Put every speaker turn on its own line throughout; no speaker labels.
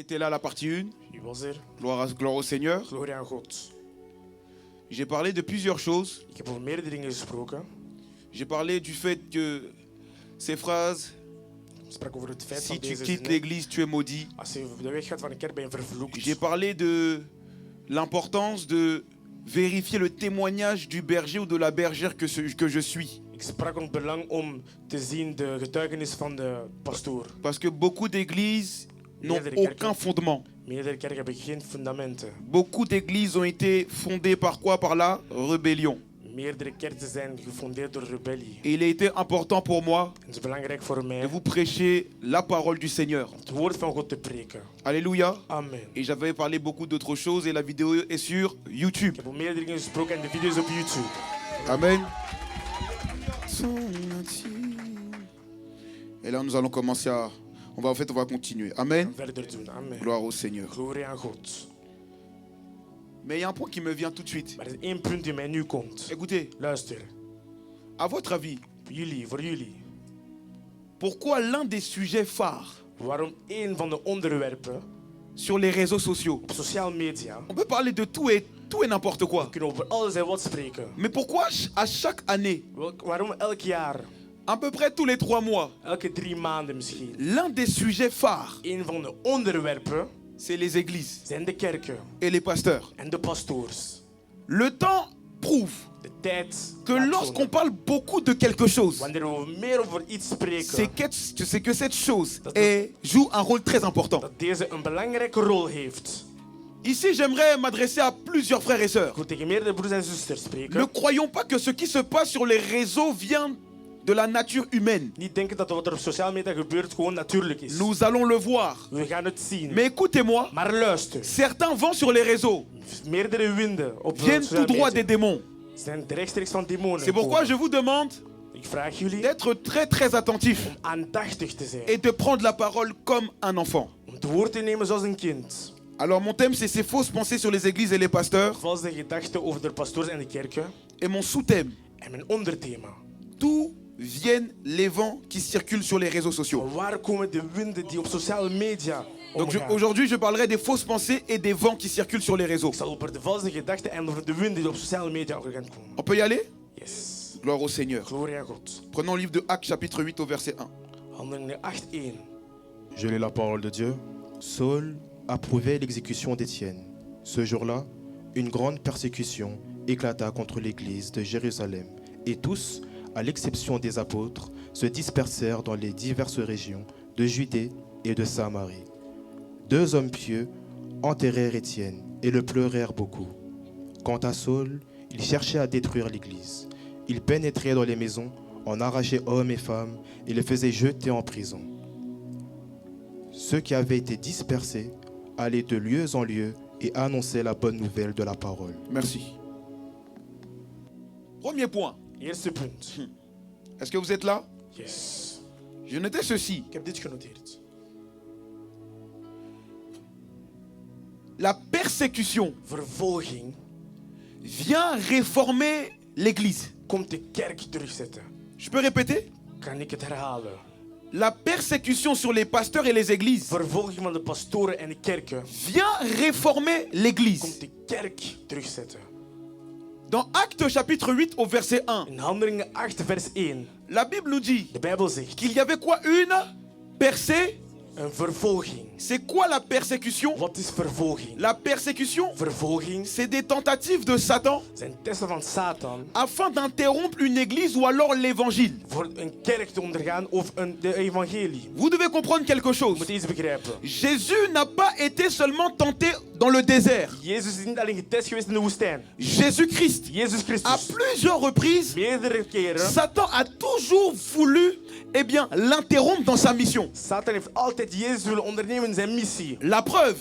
étais là à la partie 1.
U was er.
Gloire au Seigneur.
Glorie aan God.
J'ai parlé de plusieurs choses.
Ik heb over meerdere dingen gesproken.
J'ai parlé du fait que ces phrases,
Ik sprak over het feit
si
van
tu
deze
quittes
zinnen.
l'église, tu es maudit.
Als je de weg gaat van de kerk, ben je vervloekt.
J'ai parlé de l'importance de vérifier le témoignage du berger ou de la bergère que je suis.
Ik sprak om het belang om te zien de getuigenis van de pastoor.
Parce que beaucoup d'églises n'ont
Meerdere kerken.
aucun fondement.
Meerdere kerken hebben geen fundamenten.
Beaucoup d'églises ont été fondées par quoi? Par la rébellion.
Meerdere kerken zijn gefondeerd door rebellie.
Et il a été important pour moi
Het is belangrijk voor
de
mij
vous prêcher la parole du Seigneur.
om het woord van God te preken.
Alléluia.
Amen.
Et j'avais parlé beaucoup d'autres choses et la vidéo est sur YouTube.
Ik heb over meerdere dingen gesproken en de video's op YouTube.
Amen. Et là, nous allons commencer à... On va continuer. Amen.
Verder doen. Amen.
Gloire au Seigneur.
Glorie aan God.
Mais il y a un point qui me vient tout de suite.
Maar er is één punt die mij nu komt.
Écoutez,
Luister.
à votre avis,
Voor jullie.
pourquoi l'un des sujets phares
Waarom één van de onderwerpen
sur les réseaux sociaux,
op sociale media,
on peut parler de tout et n'importe quoi,
we kunnen over alles en wat spreken.
mais pourquoi à chaque année,
Waarom elk jaar,
à peu près tous les 3 mois,
elke 3 maanden misschien,
l'un des sujets phares,
één van de onderwerpen
c'est les églises
zijn de kerken
et les pasteurs.
en de pastoors.
Le temps prouve
De tijd
que
laat
lorsqu'on
tonen.
parle beaucoup de quelque chose,
Wanneer we meer over iets spreken,
c'est que cette chose joue un rôle très important.
dat deze een belangrijke rol heeft.
Ici, j'aimerais m'adresser à plusieurs frères et sœurs.
Ik wil tegen meerdere broers en zusters
Ne
spreken.
croyons pas que ce qui se passe sur les réseaux vient de la nature humaine.
Niet denken dat wat er op sociale media gebeurt gewoon natuurlijk is.
Nous allons le voir.
We gaan het zien.
Mais écoutez-moi,
Maar luister,
certains vents sur les réseaux
meerdere winden op
viennent
sociale
tout droit des
media
démons.
zijn rechtstreeks van demonen.
C'est pourquoi je vous demande
Ik vraag jullie
d'être très très attentifs
om aandachtig te zijn.
et de prendre la parole comme un enfant.
Om het woord te nemen zoals een kind.
Alors mon thème, c'est ces fausses pensées sur les églises et les pasteurs.
Valse gedachten over de pastoors en de kerken.
Et mon sous-thème,
En mijn onderthema.
d'où viennent les vents qui circulent sur les réseaux sociaux.
Van waar komen de winden die op sociale media
Donc
omgaan?
aujourd'hui, je parlerai des fausses pensées et des vents qui circulent sur les réseaux.
Ik zal over de valse gedachten en over de winden die op sociale media gaan komen.
On peut y aller?
Yes.
Gloire au Seigneur.
Glorie aan God.
Prenons le livre de Actes chapitre 8 au verset 1.
Handelingen 8:1.
Je lis la parole de Dieu. Saul approuvait l'exécution d'Étienne. Ce jour-là, une grande persécution éclata contre l'église de Jérusalem, et tous, à l'exception des apôtres, se dispersèrent dans les diverses régions de Judée et de Samarie. 2 hommes pieux enterrèrent Étienne et le pleurèrent beaucoup. Quant à Saul, il cherchait à détruire l'église. Il pénétrait dans les maisons, en arrachait hommes et femmes et les faisait jeter en prison. Ceux qui avaient été dispersés allaient de lieu en lieu et annonçaient la bonne nouvelle de la parole.
Merci. Premier point.
Eerste punt.
Est-ce que vous êtes là?
Yes.
Je notais ceci.
Ik heb dit genoteerd.
La persécution
Vervolging
vient réformer l'église.
komt de kerk terugzetten.
Je peux répéter?
Kan ik het herhalen?
La persécution sur les pasteurs et les églises
Vervolging van de pastoren en de kerken
vient réformer l'église.
komt de kerk terugzetten.
Dans Actes chapitre 8 au verset 1,
In Handelingen 8 vers 1.
la Bible nous dit
De Bijbel zegt
qu'il y avait quoi? Une persécution.
een vervolging.
C'est quoi la persécution?
Wat is vervolging?
La persécution,
Vervolging
c'est des tentatives de Satan
zijn testen van Satan
afin d'interrompre une église ou alors l'évangile.
voor een kerk te ondergaan of de evangelie.
Vous devez comprendre quelque
Je
chose.
moet iets begrijpen.
Jésus n'a pas été seulement tenté dans le désert.
Jezus is niet alleen getest geweest in de woestijn.
Jésus-Christ,
Jezus
à
Christus.
plusieurs reprises,
Meerdere keren.
Satan a toujours voulu l'interrompre dans sa mission.
Satan heeft altijd Jezus willen ondernemen in zijn missie.
La preuve,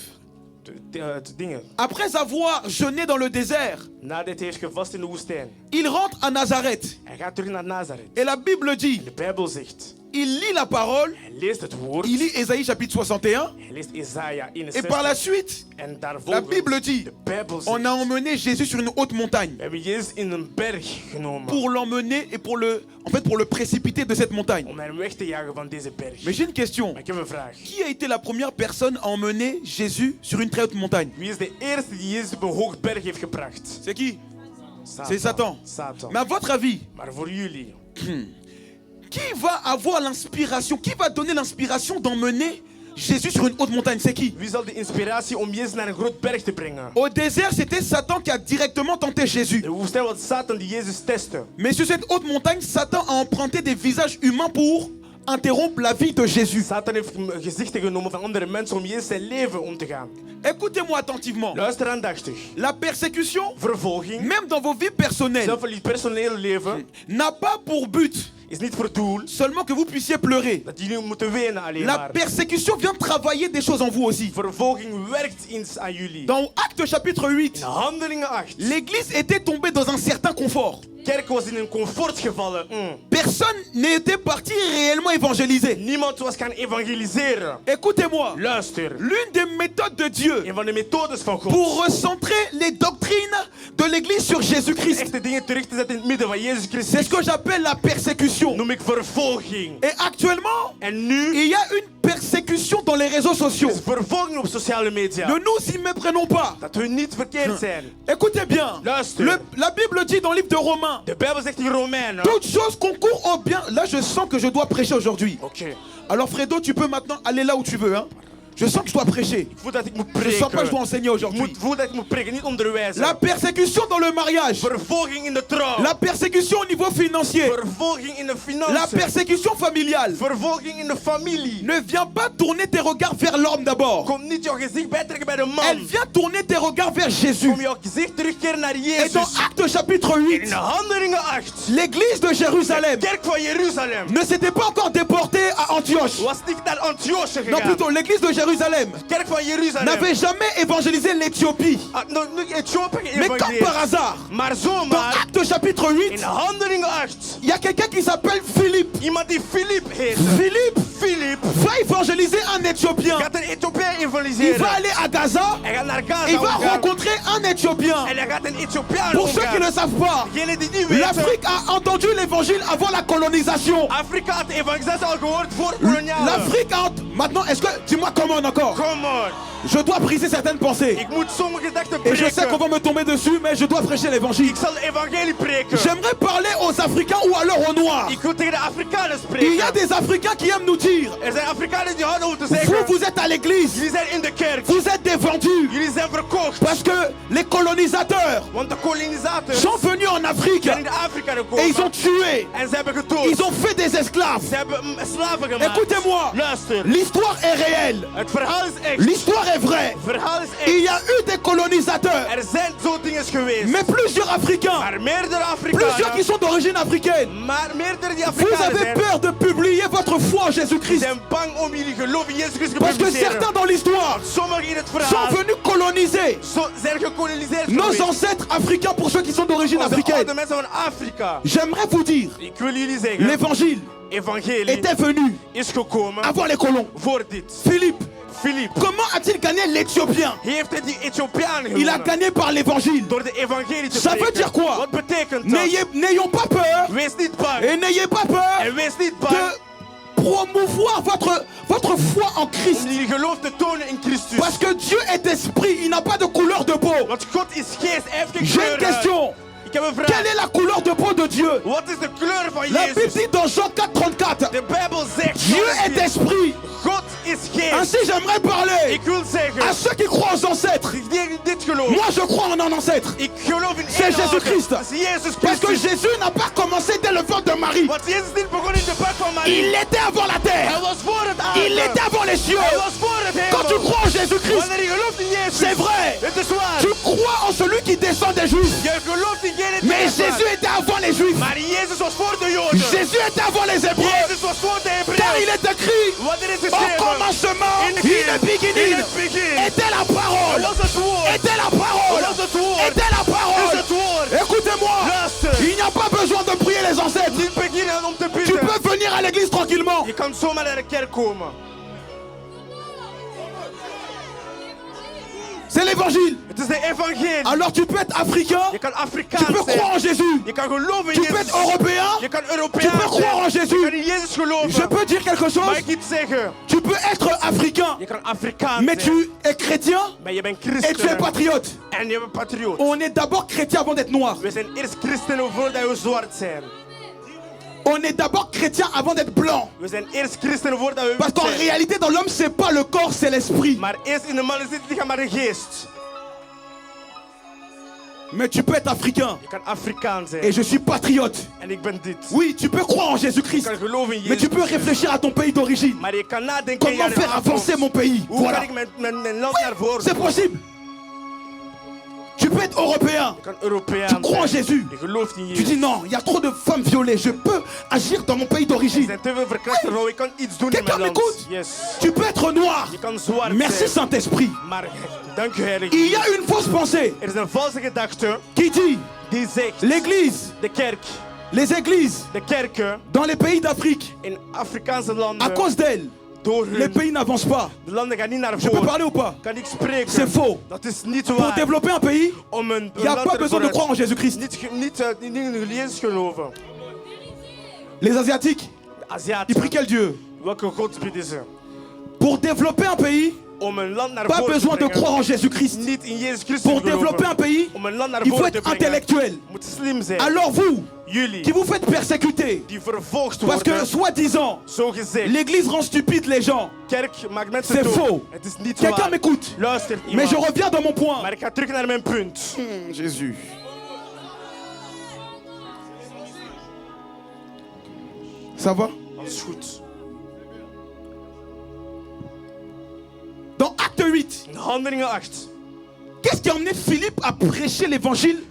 De dingen.
après avoir jeûné dans le désert,
Nadat hij heeft gevast in de woestijn.
il rentre à Nazareth.
Hij gaat terug naar Nazareth.
Et la Bible dit
De Bijbel zegt
il lit la parole,
Hij leest het woord.
il lit Ésaïe chapitre 61,
Hij leest Isaiah
et
61.
par la suite,
En
la
daarvolgens,
Bible dit,
de Bijbel zegt,
on a emmené Jésus sur une haute montagne
we hebben Jezus in een berg genomen.
pour l'emmener et pour le précipiter de cette montagne.
Om hem weg te jagen van deze berg.
Mais j'ai une question.
Maar ik heb een vraag.
Qui a été la première personne à emmener Jésus sur une très haute montagne?
Wie is de eerste die Jezus op een hoog berg heeft gebracht?
C'est qui?
Satan.
C'est Satan.
Satan.
Mais à votre avis,
Maar voor jullie,
qui va avoir l'inspiration, qui va donner l'inspiration d'emmener Jésus sur une haute montagne? C'est qui?
wie zal de inspiratie om Jezus naar een groot berg te brengen?
Au désert, c'était Satan qui a directement tenté Jésus.
De woestijn was Satan die Jezus testte.
Mais sur cette haute montagne, Satan a emprunté des visages humains pour interrompre la vie de Jésus.
Satan heeft gezichten genomen van andere mensen om Jezus zijn leven om te gaan.
Écoutez-moi attentivement.
Luister aandachtig.
La persécution,
Vervolging,
même dans vos vies personnelles,
zelfs in je personele leven,
n'a pas pour but
is niet voor doel
seulement que vous puissiez pleurer.
dat jullie moeten wenen alleen
La
maar.
persécution vient travailler des choses en vous aussi.
Vervolging werkt iets aan jullie.
Dans Actes chapitre 8,
In Handelingen 8.
l'église était tombée dans un certain confort.
Kerk was in een comfort gevallen.
Personne n'était parti réellement évangéliser.
Niemand was gaan evangeliseren.
Écoutez-moi,
Luister.
l'une des méthodes de Dieu
Een van de methodes van God.
pour recentrer les doctrines de l'église sur Jésus-Christ,
Echte dingen terug te zetten in het midden van Jezus
c'est
Christus.
ce que j'appelle la persécution.
Noem ik vervolging.
Et actuellement,
En nu
il y a une persécution dans les réseaux sociaux.
is vervolging op sociale media.
Ne nous y méprenons pas.
Dat we niet verkeerd zijn.
Écoutez bien,
Luister.
la Bible dit dans le livre de Romains,
De Bijbel zegt in Romeinen.
toutes choses concourent au bien. Là, je sens que je dois prêcher aujourd'hui.
Oké.
Alors Fredo, tu peux maintenant aller là où tu veux. Hein. Je sens que je dois prêcher.
Ik voel dat ik moet
Je sens pas que je dois
preken.
enseigner
Ik
aujourd'hui.
voel dat ik moet preken, niet onderwijzen.
La persécution dans le mariage.
Vervolging in de trouw.
La persécution au niveau financier.
Vervolging in de
La
financiën.
persécution familiale.
Vervolging in de familie.
Ne viens pas tourner tes regards vers l'homme d'abord.
Kom niet jouw gezicht bijtrekken bij de
Elle
man.
vient tourner tes regards vers Jésus.
Kom jouw gezicht terugkeren naar
Et dans
Jezus.
Actes chapitre
In
8,
Handelingen 8.
l'église de Jérusalem
Kerk van Jeruzalem.
ne s'était pas encore déportée à Antioche.
Was niet naar Antioche
Non,
gegaan.
plutôt l'église de Jérusalem
Kerk van Jeruzalem.
n'avait jamais évangélisé l'Éthiopie.
Ethiopië
Mais comme par
geëvangeliseerd.
hasard,
Maar
dans
zomaar,
Actes chapitre 8,
in Handelingen 8.
il y a quelqu'un qui s'appelle Philippe.
Iemand die Filip heet.
Philippe va évangéliser un Éthiopien.
Gaat een Ethiopiër
Il
evangeliseren.
va aller à Gaza.
Hij gaat naar Gaza
Il va
omgaan.
rencontrer un Éthiopien.
En hij gaat een Ethiopiaan
Pour ceux qui ne le
omgaan.
savent pas,
Degenen die niet weten.
l'Afrique a entendu l'évangile avant la colonisation.
Afrika had de evangelisatie al gehoord voor kolonialen.
L'Afrique a... Maintenant, est-ce que... Dis-moi comment encore.
Come on.
Je dois briser certaines pensées.
Ik moet sommige gedachten
Et je sais qu'on
preken.
va me tomber dessus, mais je dois prêcher l'évangile.
Ik zal de evangelie preken.
J'aimerais parler aux Africains ou alors aux Noirs.
Ik wil tegen de Afrikanen
Il y a
spreken.
des Africains qui aiment nous dire,
Er zijn Afrikanen die houden om te
vous,
zeggen.
vous êtes à l'église,
Jullie zijn in de kerk.
vous êtes des vendus.
Jullie zijn verkocht.
Parce que les colonisateurs
Want de kolonisators
sont venus en Afrique
zijn in Afrika
et
gekomen.
ils ont tué,
En ze hebben gedood.
ils ont fait des esclaves.
Ze hebben slaven gemaakt.
Écoutez-moi,
Luister.
l'histoire est réelle,
Het verhaal is echt.
l'histoire est vraie.
Het verhaal is echt.
Il y a eu des colonisateurs,
Er zijn zo dingen geweest.
mais plusieurs Africains,
Maar meerdere
plusieurs qui
Afrikanen.
sont d'origine africaine.
Maar meerdere die
Vous
Afrikanen
avez
zijn.
peur de publier votre foi en Jésus-Christ.
Zijn bang om jullie geloof in Jezus Christus te
Parce que
publiceren.
certains dans l'histoire
Sommigen in het
sont
verhaal
venus coloniser
zijn gekoloniseerd
nos
geweest.
ancêtres africains pour ceux qui sont d'origine
Onze
africaine.
oude mensen van Afrika.
J'aimerais vous dire,
Ik wil jullie zeggen.
l'évangile
Evangelie
était venu
is gekomen
avant les colons.
voor dit.
Philippe,
Filip.
comment a-t-il gagné l'Éthiopien?
Heeft hij die Ethiopiaan
Il a
gewonnen?
gagné par l'évangile.
Door de evangelie te
Ça veut
preken.
dire quoi?
Wat betekent dat?
N'ayons pas peur
Wees niet bang.
et n'ayez pas peur
En wees niet bang
de promouvoir votre foi en Christ.
om jullie geloof te tonen in Christus.
Parce que Dieu est esprit, il n'a pas de couleur de peau.
Want God is geest, hij heeft geen
J'ai une
kleur.
question.
Ik heb een
Quelle
vraag.
est la couleur de peau de Dieu?
Wat is de kleur van
La Bible
Jezus?
dit dans Jean 4,34,
De Bijbel zegt,
Dieu est esprit.
God is geest.
Ainsi, j'aimerais parler
Ik wil
à
zeggen,
ceux qui croient aux ancêtres.
die in dit geloof.
Moi, je crois en un ancêtre.
Ik geloof in
C'est
één
Jésus-Christ.
ouder. Dat is Jezus
Parce que
Christus.
Jésus n'a pas commencé dès le ventre de Marie.
Want Jezus niet begonnen in de buik van Marie.
Il était avant la
Hij
terre.
was voor het aarde.
Il était avant les cieux.
Hij was voor het
Quand tu
hemel.
crois en Jésus-Christ,
Wanneer je gelooft in Jezus.
c'est vrai.
Het is waar.
Tu crois en celui qui descend des Juifs.
Je gelooft in degene die
Mais
er was.
Jésus était avant les Juifs.
Maar Jezus was voor de Joden.
Jésus était avant les Hébreux.
Jezus was voor de
Car il
Hebreeën.
est écrit,
Wat er is
au
geschreven.
commencement,
In
in the beginning,
het begin.
était la parole.
Was het woord.
Était la parole.
Was het woord.
Était la
Is
parole.
het woord.
Écoutez-moi,
Luister.
il n'y a pas besoin de prier les ancêtres.
Niet beginnen om te
Tu
bidden.
peux venir à l'église tranquillement. seulement.
Je kan zomaar naar de kerk komen.
C'est l'évangile.
Het is de evangelie.
Alors tu peux être africain.
Je kan
Tu
Afrikaans
peux
zijn.
croire en Jésus.
Je kan geloven in
Tu peux
Jezus.
être européen.
Je kan
Tu
Europeaan
peux croire en
zijn. Je
Jésus.
kan in Jezus geloven.
Je peux dire quelque
Mag
chose.
ik iets zeggen?
Tu peux être africain.
Je kan Afrikaan
Mais
zijn.
tu es chrétien
Maar je bent
et tu es
christen.
patriote.
En je bent patrioot.
On est d'abord chrétien avant d'être noir.
We zijn eerst christenen voordat we zwart zijn.
On est d'abord chrétien avant d'être blanc.
We zijn eerst christenen voordat we
Parce
wit
qu'en
zijn.
réalité, dans l'homme, c'est pas le corps, c'est l'esprit.
Maar eerst in de man zit het lichaam, maar de geest.
Mais tu peux être africain.
Je kan Afrikaan zijn.
Et je suis patriote.
En ik ben dit.
Oui, tu peux croire en
Je
Jésus-Christ.
kan geloven in
Mais tu
Jezus.
peux réfléchir à ton pays d'origine.
Maar je kan nadenken in
Comment
jouw
faire avancer mon pays?
Hoe kan
Voilà.
ik mijn land naar voren?
C'est possible. Tu peux être européen.
Je kan Europeaan
Tu crois en
zijn.
Jésus.
Je gelooft in
Tu
Jezus.
dis non, il y a trop de femmes violées. Je peux agir dans mon pays
Er
d'origine.
zijn te veel verkrachte vrouwen. Ik kan iets doen in
Quelqu'un
mijn land.
m'écoute?
Yes.
Tu peux être noir.
Je kan zwart
Merci
zijn.
Saint-Esprit.
Maar dank u Heilige
Il y a
Geest.
une fausse pensée
Er is een valse gedachte
qui dit
die zegt
l'église,
de kerk,
les églises
de kerken
dans les pays d'Afrique,
in Afrikaanse
à
landen,
cause d'elles,
door
les
hun,
pays n'avancent pas.
de landen gaan niet naar
Je peux
voren.
parler ou pas?
Kan ik spreken?
C'est faux.
Dat is niet
Pour
waar.
développer un pays,
Om een
il n'y a
land
pas
er
besoin de
vooruit-
croire en Jésus-Christ.
Niet in Jezus geloven.
Les Asiatiques, ils
Aziaten,
prient quel Dieu?
welke God bidden ze?
Pour développer un pays,
Om een land naar
pas
voren te
besoin de
brengen.
croire en Jésus-Christ.
Niet in Jezus Christus
Pour
geloven.
développer un pays,
Om een land naar
il faut
voren te
être
brengen.
intellectuel.
Moet slim zijn.
Alors vous,
Jullie,
qui vous faites persécuter,
die vervolgd
parce que
worden,
soi-disant,
zo gezegd,
l'église rend stupide les gens.
kerk maakt mensen
C'est
dood.
faux.
Het is niet
Quelqu'un
waar.
m'écoute.
Luistert
Mais
iemand.
je reviens dans mon point.
Maar ik ga terug naar mijn punt.
Jésus. Ça va?
Alles goed.
Dans Acte 8,
In Handelingen 8.
qu'est-ce qui a emmené Philippe à prêcher l'évangile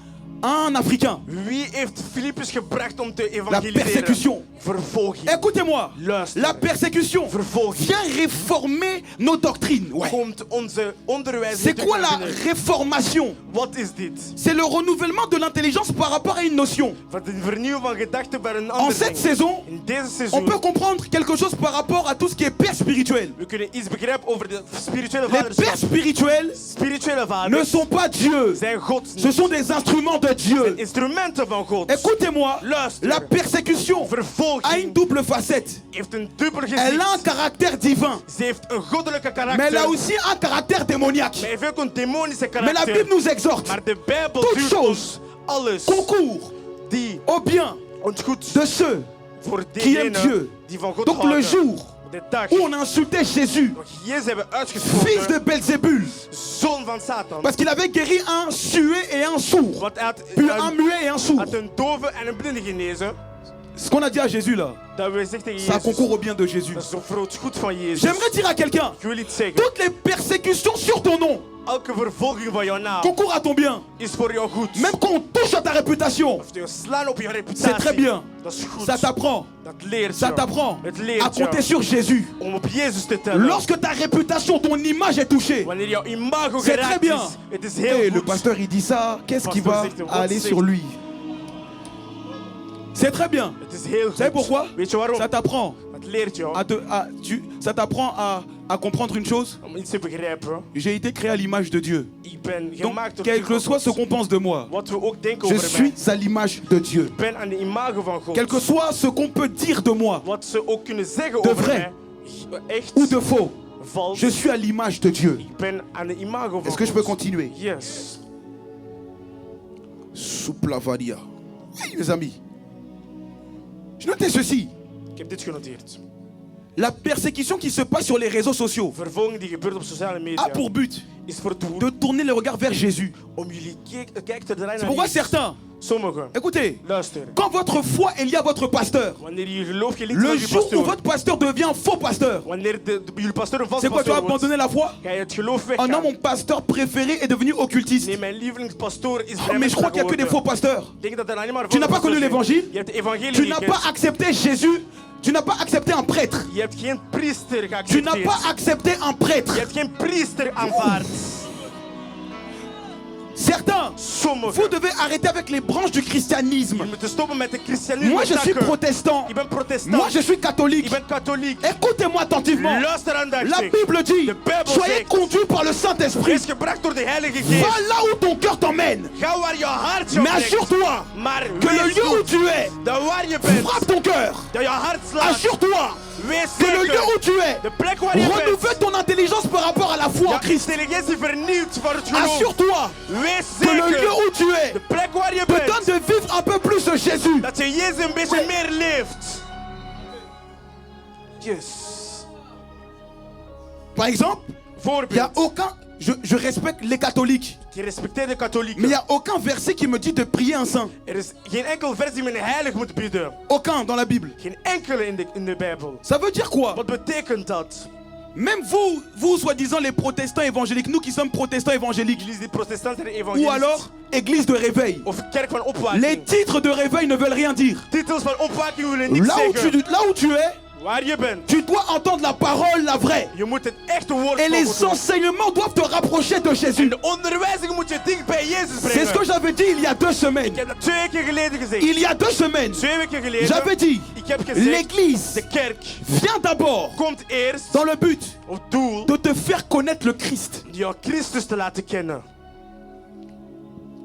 à un Africain?
Wie heeft Filippus gebracht om te
La
evangeliseren?
persécution.
Vervolging.
Écoutez-moi.
Luister.
La persécution
Vervolging.
vient réformer nos doctrines. Ouais.
Komt onze onderwijs
C'est
niet
quoi la
terug.
réformation?
Wat is dit?
C'est le renouvellement de l'intelligence par rapport à une notion.
Wat een vernieuwen van gedachten bij een
En
ander
cette
ding.
saison,
In deze
on
seizoen
peut comprendre quelque chose par rapport à tout ce qui est père spirituel.
we kunnen iets begrijpen over de spirituele
Les
vaderschap.
pères spirituels
Spirituele
ne
vaders
sont pas Dieu.
zijn God
Ce
niet.
sont des instruments de Dieu.
Instrumenten van God.
Écoutez-moi,
Luister.
la persécution a une
Vervolging
double facette.
heeft een dubbel
Elle a un
gezicht.
caractère divin,
Ze heeft een goddelijke
mais elle a
karakter.
aussi un caractère démoniaque.
Maar heeft ook een demonische
Mais la Bible
karakter.
nous exhorte,
Maar de Bijbel
Toute
duurt
chose
ons alles
concourt
die
au bien
ons goed
de ceux
voor
qui aiment
degenen
Dieu.
die van God
Donc le
houden.
jour
De dag
où on insultait Jésus,
dat Jezus hebben
fils de
uitgesproken,
Belzébul,
zoon van Satan.
parce qu'il avait guéri un sué et un sourd,
Want hij had,
puis un muet et un sourd.
had een dove en een blinde genezen.
Ce qu'on a dit à Jésus là,
Dat we zeggen tegen
ça
Jezus,
concourt au bien de Jésus.
dat is toch voor het goed van Jezus.
J'aimerais dire à quelqu'un,
Ik wil iets zeggen.
toutes les persécutions sur ton nom
Elke vervolging van jouw naam
concourent à ton bien.
is voor jou goed.
Même quand on touche à ta réputation,
Of je slaan op je
c'est
reputatie.
très bien.
Dat is goed.
Ça t'apprend,
Dat leert
ça
je.
t'apprend
Het
à
leert
compter
je
sur Jésus.
om op Jezus te tellen.
Lorsque ta réputation, ton image est touchée,
Wanneer jouw imago
c'est très
geraakt
bien.
is, het is heel
Et le
goed.
pasteur il dit ça, qu'est-ce qui va
Pasteur zegt,
aller
wat
sur
zegt-
lui? C'est très bien.
Het is heel
Vous savez
goed.
pourquoi?
Weet je waarom?
Ça t'apprend
Het leert jou
ça t'apprend à comprendre une chose.
om iets te begrijpen.
J'ai été créé à l'image de Dieu.
Ik ben
Donc,
gemaakt op
quel que soit ce qu'on pense de moi,
wat we ook denken
je
over mij.
suis à l'image de Dieu.
Ik ben aan de imago van God.
Quel que soit ce qu'on peut dire de moi,
Wat ze ook kunnen zeggen
De
over
vrai.
mij. Echt
ou de faux,
vals.
je suis à l'image de Dieu.
Ik ben aan de imago van
Est-ce que je
God.
peux continuer?
Yes.
Souplavaria. Oui, mes amis. Je notais ceci.
Ik heb dit genoteerd.
La persécution qui se passe sur les réseaux sociaux
Vervolging die gebeurt op sociale media
a pour but
is voor doel
de tourner le regard vers Jésus.
om jullie kijk te draaien
C'est
naar
pourquoi
Jezus.
certains,
Sommigen,
écoutez,
luister.
quand votre foi est liée à votre pasteur,
Wanneer je geloof je liet
le
van je
jour où
pastoor.
votre pasteur devient un faux pasteur,
Wanneer jullie pastoor een valse
c'est quoi, tu as
pastoor wordt,
abandonné la foi?
ga je het geloof
Oh non,
weggaan.
mon pasteur préféré est devenu occultiste.
Nee, mijn lievelingspastoor is
Oh, mais je crois qu'il n'y a que des faux pasteurs.
Ik denk dat er alleen maar
Tu n'as pas
valse
connu
pastoors
l'évangile?
zijn. Je hebt de evangelie
Tu n'as
gekend.
pas accepté Jésus. Tu n'as pas accepté un prêtre.
Je hebt geen priester
Tu n'as
geaccepteerd.
pas accepté un prêtre.
Je hebt geen priester aanvaard.
C'est Certains,
Sommigen.
vous devez arrêter avec les branches du christianisme.
Je moet stoppen met de christianisme.
Moi, je suis
takken.
protestant.
Ik ben protestant.
Moi, je suis catholique.
Ik ben katholiek.
Écoutez-moi attentivement.
Luister aandachtig.
La Bible dit,
De Bijbel
soyez
zegt,
conduits par le Saint-Esprit.
Wees gebracht door de Heilige
Va
Geest.
là où ton cœur t'emmène.
Ga waar je hart jou
Mais
brengt.
assure-toi
Maar
que le
wees
lieu où
goed
tu es
dat waar je bent,
frappe ton cœur.
dat je hart slaat.
Assure-toi
Wees
que le lieu où
zeker.
tu es
De plek waar je bent.
renouvelle ton intelligence par rapport à la foi en
Ja,
Christ.
intelligentie vernieuwt voor het geloof.
Assure-toi
Wees
que le lieu
zeker.
où tu es
De plek waar je
te
bent.
donne de vivre un peu plus de Jésus.
Dat je Jezus een beetje
Oui.
meer leeft. Yes.
Par exemple, il n'y
Voorbeeld.
a aucun... Je respecte les catholiques,
Je respecteert de katholieken.
mais il n'y a aucun verset qui me dit de prier un saint.
Er is geen enkel vers die men heilig moet bidden.
Aucun dans la Bible.
Geen enkele in de Bijbel.
Ça veut dire quoi?
Wat betekent dat?
Même vous soi-disant les protestants évangéliques, nous qui sommes protestants évangéliques,
Église die protestanten en
ou
evangelisten.
alors église de réveil.
Of kerk van
Les
opwaking.
titres de réveil ne veulent rien dire.
Titels van opwaking willen niks
Là où tu es,
Waar je bent.
tu dois entendre la parole, la vraie.
Je moet het echte woord
Et les
volgen.
enseignements doivent te rapprocher de Jésus.
En de onderwijzing moet je dicht bij Jezus
C'est ce que
brengen.
j'avais dit il y a 2 semaines.
Ik heb dat 2 keer geleden gezegd.
Il y a 2 semaines,
2 weken geleden.
j'avais dit,
Ik heb gezegd.
l'église
De kerk
vient d'abord
komt eerst
dans le but
op doel
de te faire connaître le Christ.
jou Christus te laten kennen.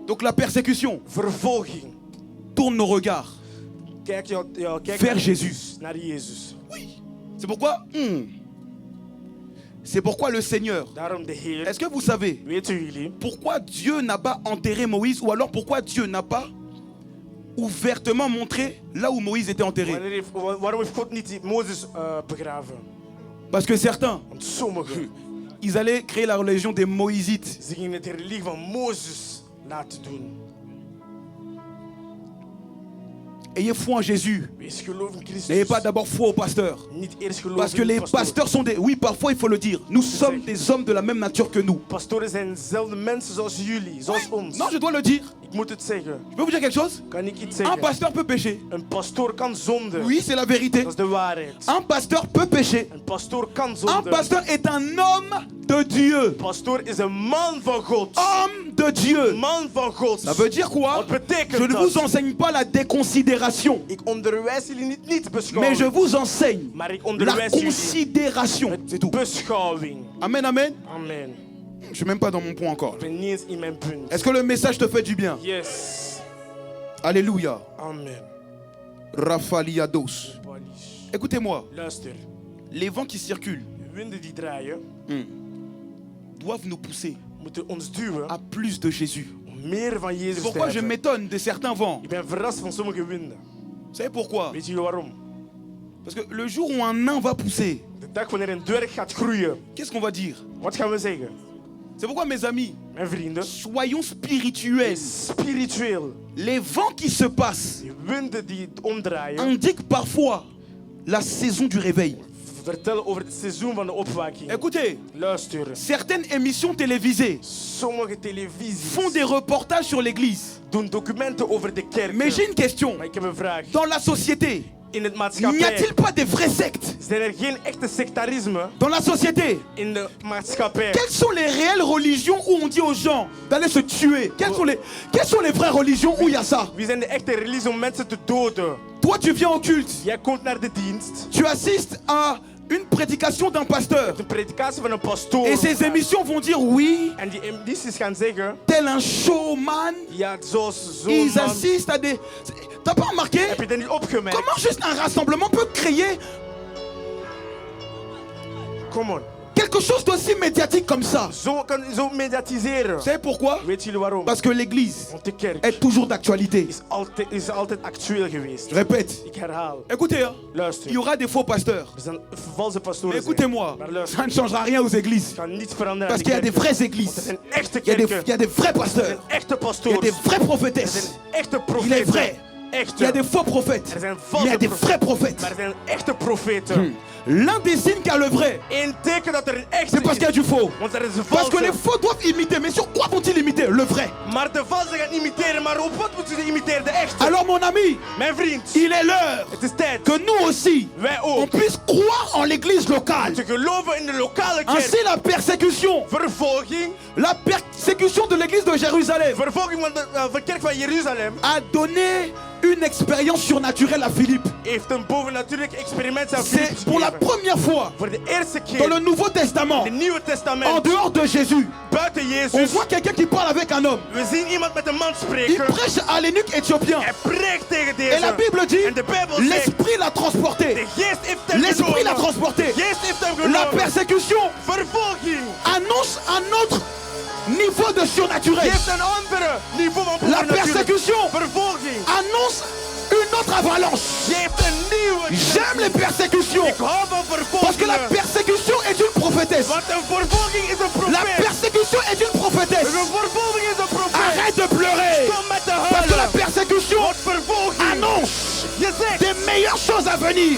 Donc la persécution
Vervolging.
tourne nos regards.
Kijk
Vers
naar
Jésus.
Naar Jezus.
C'est pourquoi c'est pourquoi le Seigneur.
Daarom de Heer.
Est-ce que vous savez
Weten jullie
pourquoi Dieu n'a pas enterré Moïse, ou alors pourquoi Dieu n'a pas ouvertement montré là où Moïse était enterré?
waarom heeft God niet Mozes begraven?
Parce que certains,
Want sommigen,
ils allaient créer la religion des Moïsites.
ze gingen de religie van Mozes laten doen.
Ayez foi en Jésus.
Wees geloof in Christus.
N'ayez pas d'abord foi au pasteur.
Niet eerst geloof
Parce que
in de
les
pastoor.
pasteurs sont des... Oui, parfois il faut le dire. Nous sommes des hommes de la même nature que nous.
Pastoren zijn dezelfde mensen zoals jullie, zoals ons.
Non, je dois le dire.
Ik moet het zeggen.
Je peux vous dire quelque chose?
Kan ik iets
Un
zeggen?
pasteur peut pécher.
Een pastoor kan zonden.
Oui, c'est la vérité.
Dat is de waarheid.
Un pasteur peut pécher.
Een pastoor kan
Un
zonden.
pasteur est un homme de Dieu.
Een pastoor is een man van God.
Homme de Dieu.
Man van God.
Ça veut dire quoi?
Wat betekent
Je ne
dat?
vous enseigne pas la déconsidération,
Ik onderwijs jullie niet
mais
beschouwing.
je vous enseigne
Maar ik
la
onderwijs jullie
considération. C'est
met
tout.
beschouwing.
Amen, amen.
Amen.
Je suis même pas dans mon point encore.
Ik ben niet eens in mijn punt.
Est-ce que le message te fait du bien?
Yes.
Alléluia.
Amen.
Rafaliados.
Balish.
Écoutez-moi,
Luister.
les vents qui circulent
De winden die draaien,
doivent nous pousser
moeten ons duwen
à plus de Jésus.
om meer van
C'est
Jezus te
pourquoi je
hebben.
m'étonne de certains vents.
Ik ben verrast van sommige winden.
Vous savez pourquoi?
Weet jullie waarom?
Parce que le jour où un nain va pousser,
De dag wanneer een dwerg gaat groeien,
qu'est-ce qu'on va dire?
wat gaan we zeggen?
C'est pourquoi, mes amis,
Mijn vrienden,
soyons spirituels.
spiritueel.
Les vents qui se passent
Die winden die omdraaien,
indiquent parfois la saison du réveil.
vertellen over het seizoen van de opwaking.
Écoutez,
Luister.
certaines émissions télévisées
Sommige televisies
font des reportages sur l'église.
doen documenten over de kerk.
Mais j'ai une question.
Maar ik heb een vraag.
Dans la société,
In het
n'y
maatschappij
a-t-il pas des vraies sectes?
zijn er geen echte sectarisme
Dans la société,
in de maatschappij.
quelles sont les réelles religions où on dit aux gens d'aller se tuer? Quelles sont les vraies religions où il y a ça?
Wie zijn de echte religies om mensen te doden?
Toi, tu viens au culte,
Jij komt naar de dienst.
tu assistes à une prédication d'un pasteur.
De predikatie van een pastoor.
Et ces émissions vont dire oui,
En die edities gaan zeggen,
tel un showman.
ja, zoals zo'n
Ils
man.
assistent à des... T'as pas remarqué?
Heb je dat niet opgemerkt?
Comment juste un rassemblement peut créer
Come on.
quelque chose d'aussi médiatique comme ça?
Zo kan zo mediatiseren.
Vous savez pourquoi?
Weet jullie waarom?
Parce que l'église
Want de kerk
est toujours d'actualité.
is altijd actueel geweest.
Je répète.
Ik herhaal.
Écoutez, hein,
Luister.
il y aura des faux pasteurs.
Er zijn valse pastoren.
Mais écoutez-moi,
Maar luister.
ça ne changera rien aux églises.
Het kan niets veranderen.
Parce
aan
qu'il y a
de
des
kerken.
vraies
Want er
églises.
zijn echte
Il y a des,
kerken.
il y a des vrais
Er
pasteurs.
zijn echte
Il y a
pastoors.
des vraies
Er
prophétesses.
zijn echte
Il est
profeten.
vrai.
Echte.
Il y a des faux prophètes.
Er zijn
Mais il y
valse
a des vrais
profeten.
prophètes.
Maar er zijn echte profeten.
L'un des signes qu'il y a le vrai,
Eén teken dat er een echte
c'est parce qu'il y a du faux.
Want er is een
Parce que les
valse.
faux doivent imiter. Mais sur quoi vont-ils imiter? Le vrai.
Maar de valse gaan imiteren. Maar op wat moeten ze imiteren? De echte.
Alors mon ami,
Mijn vriend.
il est l'heure
Het is tijd.
que nous aussi,
Wij
on
ook.
puisse croire en l'église locale.
Te geloven in de lokale
Ainsi
kerk.
la persécution,
Vervolging.
persécution de l'église de Jérusalem
Vervolging van de kerk van Jeruzalem
a donné une expérience surnaturelle à Philippe.
heeft een bovennatuurlijk experiment aan
C'est
Philippus
pour la
gegeven.
première fois
Voor de eerste
dans
keer
le Nouveau Testament,
in het Nieuwe
en
Testament,
dehors de Jésus,
buiten
on
Jezus,
voit quelqu'un qui parle avec un homme.
we zien iemand met een man
Il
spreken.
prêche à l'eunuque éthiopien.
Hij preekt tegen
Et la
deze.
Bible dit,
En de Bijbel zegt,
l'esprit l'a transporté.
de geest heeft hem
L'esprit l'a
genomen.
transporté.
De geest heeft hem
La
genomen.
persécution
Vervolging
annonce un autre niveau de surnaturel.
geeft een andere niveau van
La
bovennatuurlijk.
persécution
Vervolging
annonce une autre avalanche.
geeft een nieuwe.
J'aime les persécutions
Ik hou van
parce que la
vervolgingen.
persécution est une prophétesse.
Want een vervolging is een
La
profeet.
persécution est une prophétesse.
Een vervolging is een profeet.
Arrête de pleurer
Kom met de
parce que la
huilen.
persécution
Want vervolging.
annonce
Je zegt
des meilleures choses à venir.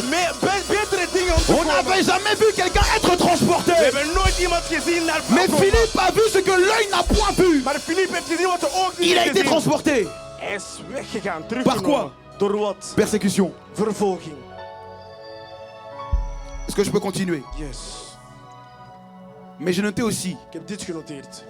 betere dingen om te
On
komen.
n'avait jamais vu quelqu'un être transporté.
We hebben nooit iemand gezien naar
Mais
afkomen.
Philippe a vu ce que l'œil n'a point vu.
Maar Philippe heeft gezien wat de oog niet
Il a
heeft
été
gezien.
transporté.
Hij is weggegaan,
Par quoi?
teruggenomen. Door wat?
Persécution.
Vervolging.
Est-ce que je peux continuer?
Yes.
Mais je notais aussi,
Ik heb dit genoteerd.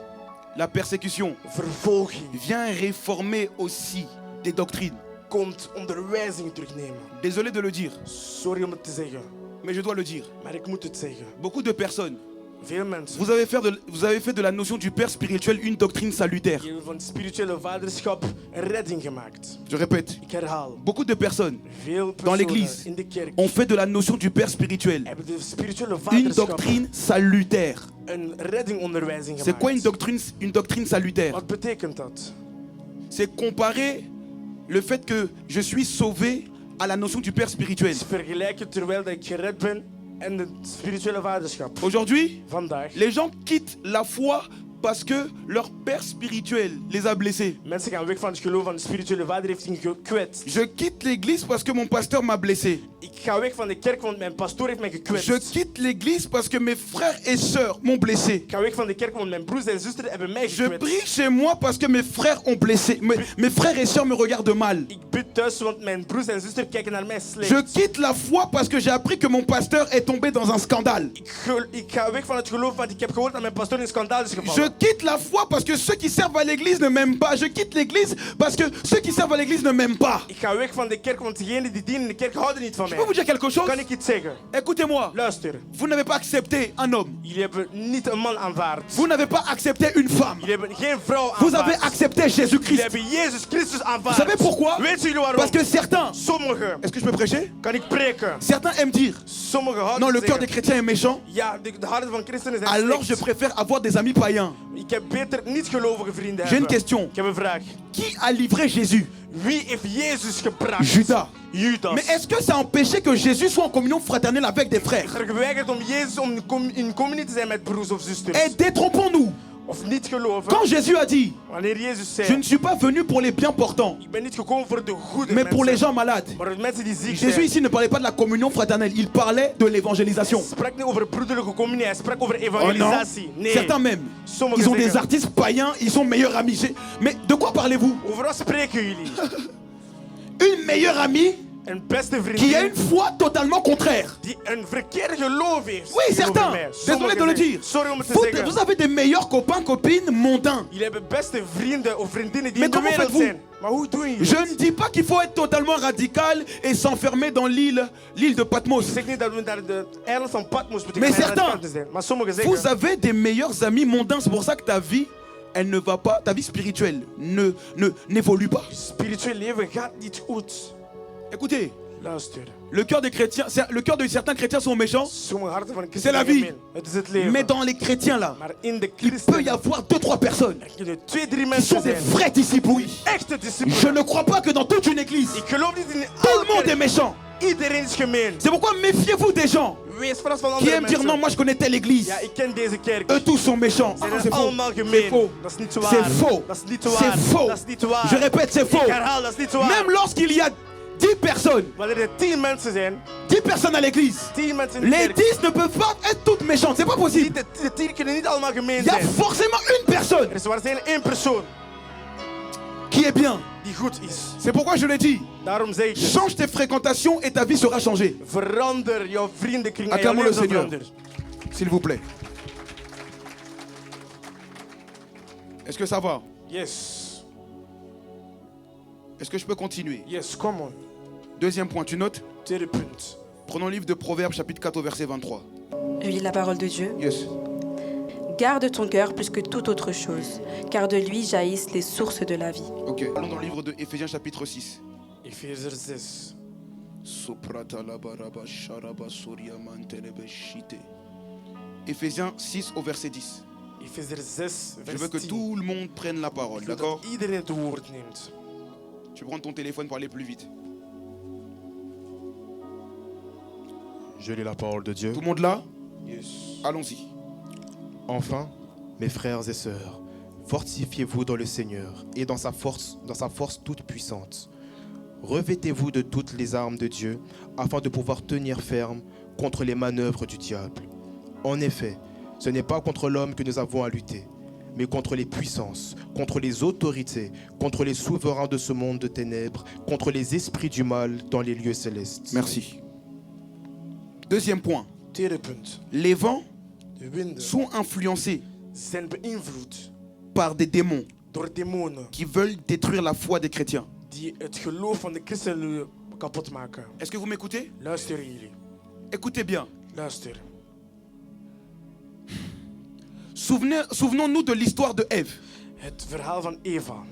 la persécution
Vervolging
vient réformer aussi des doctrines.
komt onderwijzing terugnemen.
Désolé de le dire,
Sorry om het te zeggen,
mais je dois le dire.
maar ik moet het zeggen.
Beaucoup de personnes,
Veel mensen
vous avez fait de la notion du Père spirituel une doctrine salutaire.
hebben van spirituele vaderschap een redding gemaakt.
Je répète,
Ik herhaal.
beaucoup de personnes
Veel
dans
personen
l'église
in de kerk
ont fait de la notion du Père spirituel
hebben de spirituele
une
vaderschap
doctrine salutaire.
een reddingonderwijzing
C'est quoi
gemaakt.
une doctrine salutaire?
Wat betekent dat?
C'est comparer le fait que je suis sauvé à la notion du Père spirituel.
Het is vergelijken terwijl dat ik gered ben en de spirituele vaderschap.
Aujourd'hui,
Vandaag.
les gens quittent la foi parce que leur Père spirituel les a blessés.
Mensen gaan weg van het geloof van de spirituele vader heeft hen gekwetst.
Je quitte l'église parce que mon pasteur m'a blessé.
Ik ga weg van de kerk want mijn pastoor heeft mij gekwetst.
Je quitte l'église parce que mes frères et sœurs m'ont blessé.
Ik ga weg van de kerk want mijn broers en zusters hebben mij
Je
gekwetst.
prie chez moi parce que mes frères ont blessé. Mes frères et sœurs me regardent mal.
Ik bid thuis want mijn broers en zusters kijken naar mij slecht.
Je quitte la foi parce que j'ai appris que mon pasteur est tombé dans un scandale.
Ik ga weg van het geloof want ik heb gehoord dat mijn pastoor in een schandaal is
Je
gevallen.
quitte la foi parce que ceux qui servent à l'église ne m'aiment pas. Je quitte l'église parce que ceux qui servent à l'église ne m'aiment pas.
Ik ga weg van de kerk want degenen die dienen in de kerk houden niet van
Je peux vous
mij.
dire quelque chose?
Kan ik iets zeggen?
Écoutez-moi.
Luister.
Vous n'avez pas accepté un homme.
Jullie hebben niet een man aanvaard.
Vous n'avez pas accepté une femme.
Jullie hebben geen vrouw
Vous avez
aanvaard.
accepté
Jullie
Jésus-Christ.
hebben Jezus Christus aanvaard.
Vous savez pourquoi?
Weet jullie waarom?
Parce que certains,
Sommigen,
est-ce que je peux prêcher?
kan ik preken.
Certains aiment dire,
Sommigen houden
non, le
te
cœur des
zeggen,
chrétiens est méchant,
ja, de harten van christenen zijn
alors je
slecht.
préfère avoir des amis païens.
Ik heb beter niet gelovige vrienden
J'ai une
hebben.
question.
Ik heb een vraag.
Qui a livré Jésus?
Wie heeft Jezus gebracht?
Judas.
Judas.
Mais est-ce que ça empêchait que Jésus soit en communion fraternelle avec des frères?
Er geweigerd om Jezus om in communie te zijn met broers of zusters.
Et détrompons-nous.
Of niet geloven.
Quand Jésus a dit,
Wanneer Jezus
je
zei,
ne suis pas venu pour les bien portants,
ik ben niet gekomen voor de goede
mais pour les
mensen,
gens malades.
maar voor de mensen die ziek
Jésus
zijn.
ici ne parlait pas de la communion fraternelle, il parlait de l'évangélisation.
Hij sprak niet over broederlijke communie, hij sprak over
Oh non,
evangelisatie. Nee.
certains même,
Sommigen
ils ont des
zeggen,
artistes païens, ils sont meilleurs amis. Mais de quoi parlez-vous?
over wat spreken jullie?
Une meilleure amie
Een beste
qui a
vriendin
une foi totalement contraire.
die een verkeerd geloof heeft.
Oui,
tegenover
certains.
mij.
Désolé
Sommigen
de le
zeggen,
dire.
Sorry om het te
Vous,
zeggen.
vous avez des meilleurs copains, copines mondains.
Jullie hebben beste vrienden of vriendinnen die
Mais
in de
comment
wereld
faites-vous?
zijn. Maar hoe doen jullie
Je
het?
ne dis pas qu'il faut être totalement radical et s'enfermer dans l'île de Patmos.
Ik zeg niet dat we naar de eiland van Patmos moeten
Mais
gaan
certains,
radicaal zijn. Maar sommigen
Vous
zeggen,
avez des meilleurs amis mondains, c'est pour ça que ta vie, elle ne va pas, ta vie spirituelle n'évolue pas.
spiritueel leven gaat niet goed.
Écoutez,
Luister.
le cœur de certains chrétiens sont méchants,
Sommige harten van
C'est la
christenen
vie.
zijn gemeen. Het is het leven.
mais dans les chrétiens là,
Maar in de
il peut y
christenen
avoir 2-3 personnes
kunnen 2-3
qui
mensen
sont des
zijn.
vrais disciples. Oui.
Echte
Je
discipelen.
ne crois pas que dans toute une église,
Ik geloof niet in
tout
alle
le monde est
kerk.
méchant.
Iedereen is gemeen.
C'est pourquoi méfiez-vous des gens
Wees vast van
qui
andere
aiment dire non,
mensen.
moi je connais telle église.
Ja, ik ken deze kerk.
Eux tous sont méchants.
Ze
Ah,
zijn
c'est faux.
allemaal
C'est
gemeen.
faux.
Dat is niet waar.
C'est faux.
Dat is niet waar.
C'est faux.
Dat is niet waar.
Je répète, c'est faux.
Ik herhaal, dat is niet waar.
Même lorsqu'il y a 10 personnes,
Wanneer er 10 mensen zijn,
10 personnes à l'église,
10 mensen in de
les
kerk.
10 ne peuvent pas être toutes méchantes. C'est pas possible.
De 10 kunnen niet allemaal gemeen
Il y a
zijn.
forcément une personne
Er is waarschijnlijk één persoon
qui est bien.
die goed is.
C'est pourquoi je l'ai dit.
Daarom zeg ik het.
Change tes fréquentations et ta vie sera changée.
Verander jouw vriendenkring en jouw
Acclamons le
leven zal
Seigneur.
veranderen.
S'il vous plaît. Est-ce que ça va?
Yes.
Est-ce que je peux continuer?
Yes, come on.
Deuxième point, tu notes?
Tweede punt.
Prenons le livre de Proverbes, chapitre 4, au verset 23.
Je lis la parole de Dieu.
Yes.
Garde ton cœur plus que toute autre chose, car de lui jaillissent les sources de la vie.
Ok. Allons dans le livre de Éphésiens, chapitre 6.
Efezer 6.
Éphésiens 6 au verset 10.
Efezer 6,
Je
vers
veux que
10.
tout le monde prenne la parole,
Ik wil
d'accord?
dat iedereen het woord neemt.
Tu prends ton téléphone pour aller plus vite.
Je lis la parole de Dieu.
Tout le monde là?
Yes.
Allons-y.
Enfin, mes frères et sœurs, fortifiez-vous dans le Seigneur et dans sa force toute puissante. Revêtez-vous de toutes les armes de Dieu afin de pouvoir tenir ferme contre les manœuvres du diable. En effet, ce n'est pas contre l'homme que nous avons à lutter, mais contre les puissances, contre les autorités, contre les souverains de ce monde de ténèbres, contre les esprits du mal dans les lieux célestes.
Merci. Deuxième point.
Tweede punt.
Les vents
De winden
sont influencés
zijn beïnvloed
par des démons
door demonen
qui veulent détruire la foi des chrétiens.
die het geloof van de christenen kapot maken.
Est-ce que vous m'écoutez?
Luisteren jullie.
Écoutez bien.
Luister.
Souvenons-nous de l'histoire de Ève.
Het verhaal van Eva.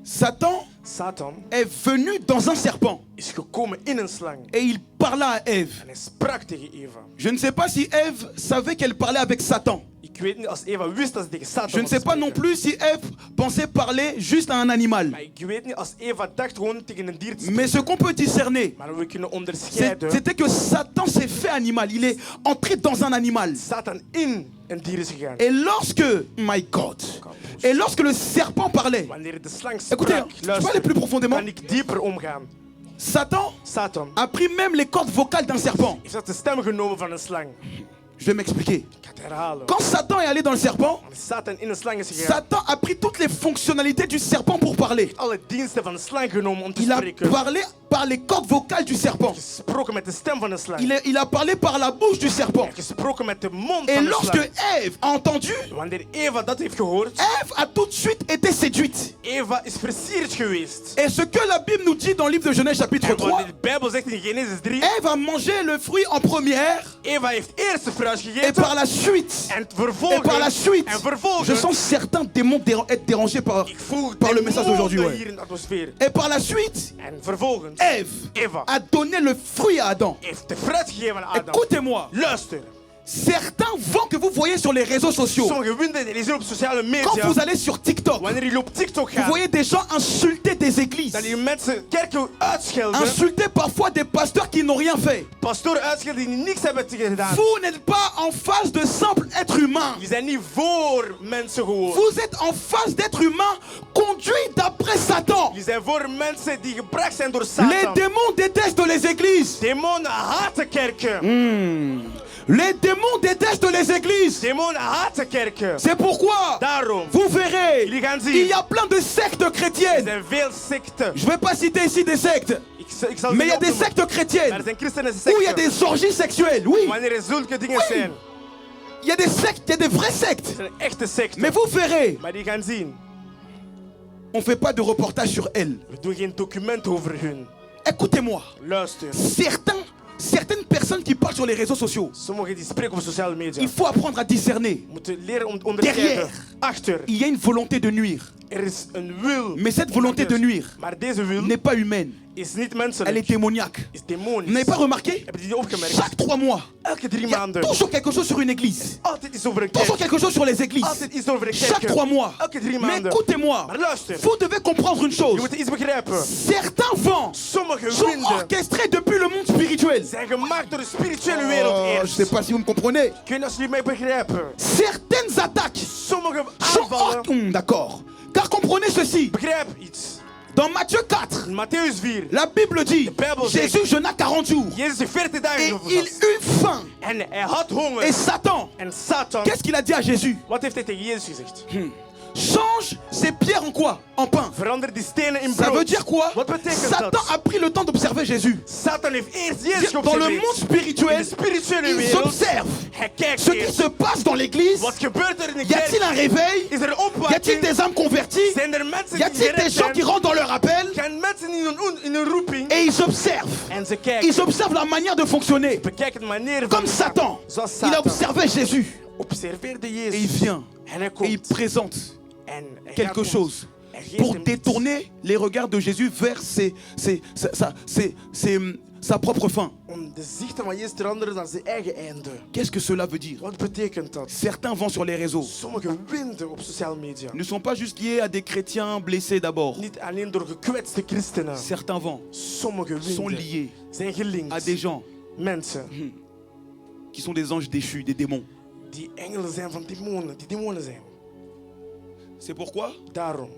Satan
Satan
est venu dans un serpent
is gekomen in een slang.
et il parla à Ève.
En hij sprak tegen Eva.
Je ne sais pas si Ève savait qu'elle parlait avec Satan.
Ik weet niet als Eva wist dat ze tegen Satan
Je ne
was
sais pas
spreken.
non plus si Ève pensait parler juste à un animal.
Maar ik weet niet als Eva dacht gewoon tegen een dier te
Mais
spreken.
ce qu'on peut discerner,
Maar we kunnen onderscheiden.
c'était que Satan s'est fait animal. Il est entré dans un animal.
Satan in een dier is gegaan.
Et lorsque, my God, et lorsque le serpent parlait,
Wanneer de slang
écoutez,
sprak,
je peux aller
luister,
plus profondément.
kan ik dieper omgaan.
Satan
Satan
a pris même les cordes vocales d'un serpent.
heeft zelfs de stem genomen van een slang.
Je vais m'expliquer.
Ik ga het herhalen.
Quand Satan est allé dans le serpent,
Wanneer Satan in een slang is gegaan,
Satan a pris toutes les fonctionnalités du serpent pour parler.
alle diensten van een slang genomen om te
Il a
spreken.
parlé par les cordes vocales du serpent.
Gesproken met de stem van een slang.
Il a parlé par la bouche du serpent.
Gesproken met de mond
Et
van een
lorsque
slang.
Ève a entendu,
Wanneer Eva dat heeft gehoord,
Ève a tout de suite été séduite.
Eva is versierd geweest.
Et ce que la Bible nous dit dans le livre de Genèse chapitre
En
3,
wanneer de Bijbel zegt in Genesis 3,
Ève a mangé le fruit en première
Eva heeft eerst de fruit
et
gegeten
par la suite,
en vervolgens,
je sens certains démons être dérangés par
ik voel
le message d'aujourd'hui.
demonen
Ouais.
hier in de atmosfeer.
Et par la suite,
En vervolgens,
Ève
Eva
a donné le fruit à Adam.
heeft de fruit gegeven aan Adam.
Écoutez-moi,
Luister,
certains vents que vous voyez sur les réseaux sociaux,
sommige winden die zijn op sociale
quand
media.
vous allez sur TikTok,
Wanneer jullie op TikTok
vous
gaan,
voyez des gens insulter des églises,
dan die mensen kerken uitschelden.
insulter parfois des pasteurs qui n'ont rien fait.
Pastoren uitschelden die niks hebben gedaan.
Vous n'êtes pas en face de simples êtres humains.
Die zijn niet voor mensen gewoon.
Vous êtes en face d'êtres humains conduits d'après Satan.
Die zijn voor mensen die gebracht zijn door
Les
Satan.
démons détestent les églises.
Demonen haten kerken.
Les démons détestent les églises.
Demonen haten kerken.
C'est pourquoi,
Daarom,
vous verrez,
jullie gaan
il
zien,
y a plein de sectes
er
chrétiennes.
zijn veel secten.
Je ne vais pas citer ici des sectes,
Ik zal
mais il y a
ze
des
niet opnoemen.
sectes
Maar
chrétiennes
er zijn christenen
où il y a
secten.
des orgies sexuelles. Oui,
Wanneer er zulke dingen zijn,
il y a des sectes, il y a des vraies sectes.
zijn echte secten.
Mais vous verrez,
Maar die gaan zien,
on ne fait pas de reportage sur elles.
we doen geen document over hun.
Écoutez-moi,
Luister,
certaines personnes qui parlent sur les réseaux sociaux,
sommigen die spreken op sociale media.
il faut apprendre à discerner.
Moeten leren om te onderscheiden.
Derrière.
Achter,
Il y a une volonté de nuire,
er is een wil.
mais cette volonté de nuire
Maar deze wil
n'est pas humaine,
is niet
elle
menselijk.
est démoniaque.
Is
Vous
demonisch.
n'avez pas remarqué?
Hebben jullie opgemerkt?
Chaque 3 mois,
Elke 3
il y a
maanden.
toujours quelque chose sur une église.
Altijd iets over een
Toujours
kerk.
quelque chose sur les églises.
Altijd iets over een
Chaque
kerk.
3 mois.
Elke 3
Mais
maanden.
écoutez-moi,
Maar luister,
vous devez comprendre une
je
chose.
moet iets begrijpen.
Certains vents
Sommige
sont
winden
orchestrés depuis le monde spirituel.
zijn gemaakt door de spirituele wereld
Oh, je ne
eerst.
sais pas si vous me comprenez.
Ik weet niet als jullie mij begrijpen.
Certaines attaques
Sommige
sont
aanvallen.
d'accord. Car comprenez ceci.
Begrijp iets.
Dans Matthieu 4,
In Matthäus 4.
la Bible dit,
Bijbel zegt,
Jésus jeûna 40 jours.
Jezus heeft 40 dagen
Et il
gevast.
eut faim.
En hij had honger.
Et Satan,
En Satan,
qu'est-ce qu'il a dit à Jésus?
wat heeft hij tegen Jezus gezegd?
Change ces pierres en quoi? En pain.
Verander die stenen in
Ça veut
brood.
dire quoi?
Wat betekent
Satan
dat?
a pris le temps d'observer Jésus.
Satan heeft eerst Jezus
Dans le monde
geobserveerd. In
spirituel,
de spirituele
ils
wereld.
observent.
Hij kijkt
ce qui
eerst.
se passe dans l'église.
Wat gebeurt er in de
Y a-t-il
kerk?
un réveil?
Is er een
Y a-t-il
opwekking?
des âmes converties?
Zijn er mensen
Y
die
a-t-il des
gered
gens qui
zijn?
rentrent dans leur appel?
Gaan mensen in een roeping?
Et ils observent.
En ze kijken.
Ils observent la manière de fonctionner.
Bekijken de manier van
Comme Satan.
Zoals
Il
Satan
observait Jésus.
observeerde
Et il
Jezus.
vient.
En hij
Et il
komt.
présente
En hij
quelque
gaat
chose
en geeft
pour
hem iets
détourner les regards de Jésus vers sa propre fin.
om de zichten van Jezus te veranderen naar zijn eigen einde.
Qu'est-ce que cela veut dire?
Wat betekent dat?
Certains vont sur les réseaux.
Sommige winden op sociale media.
Ne sont pas juste liés à des chrétiens blessés d'abord.
Niet alleen door gekwetste christenen.
Certains vents
Sommige
sont
winden
liés
zijn gelinkt.
à des gens
Mensen
qui sont des anges déchus, des démons.
die engelen zijn van demonen. Die demonen zijn.
C'est pourquoi
Daarom.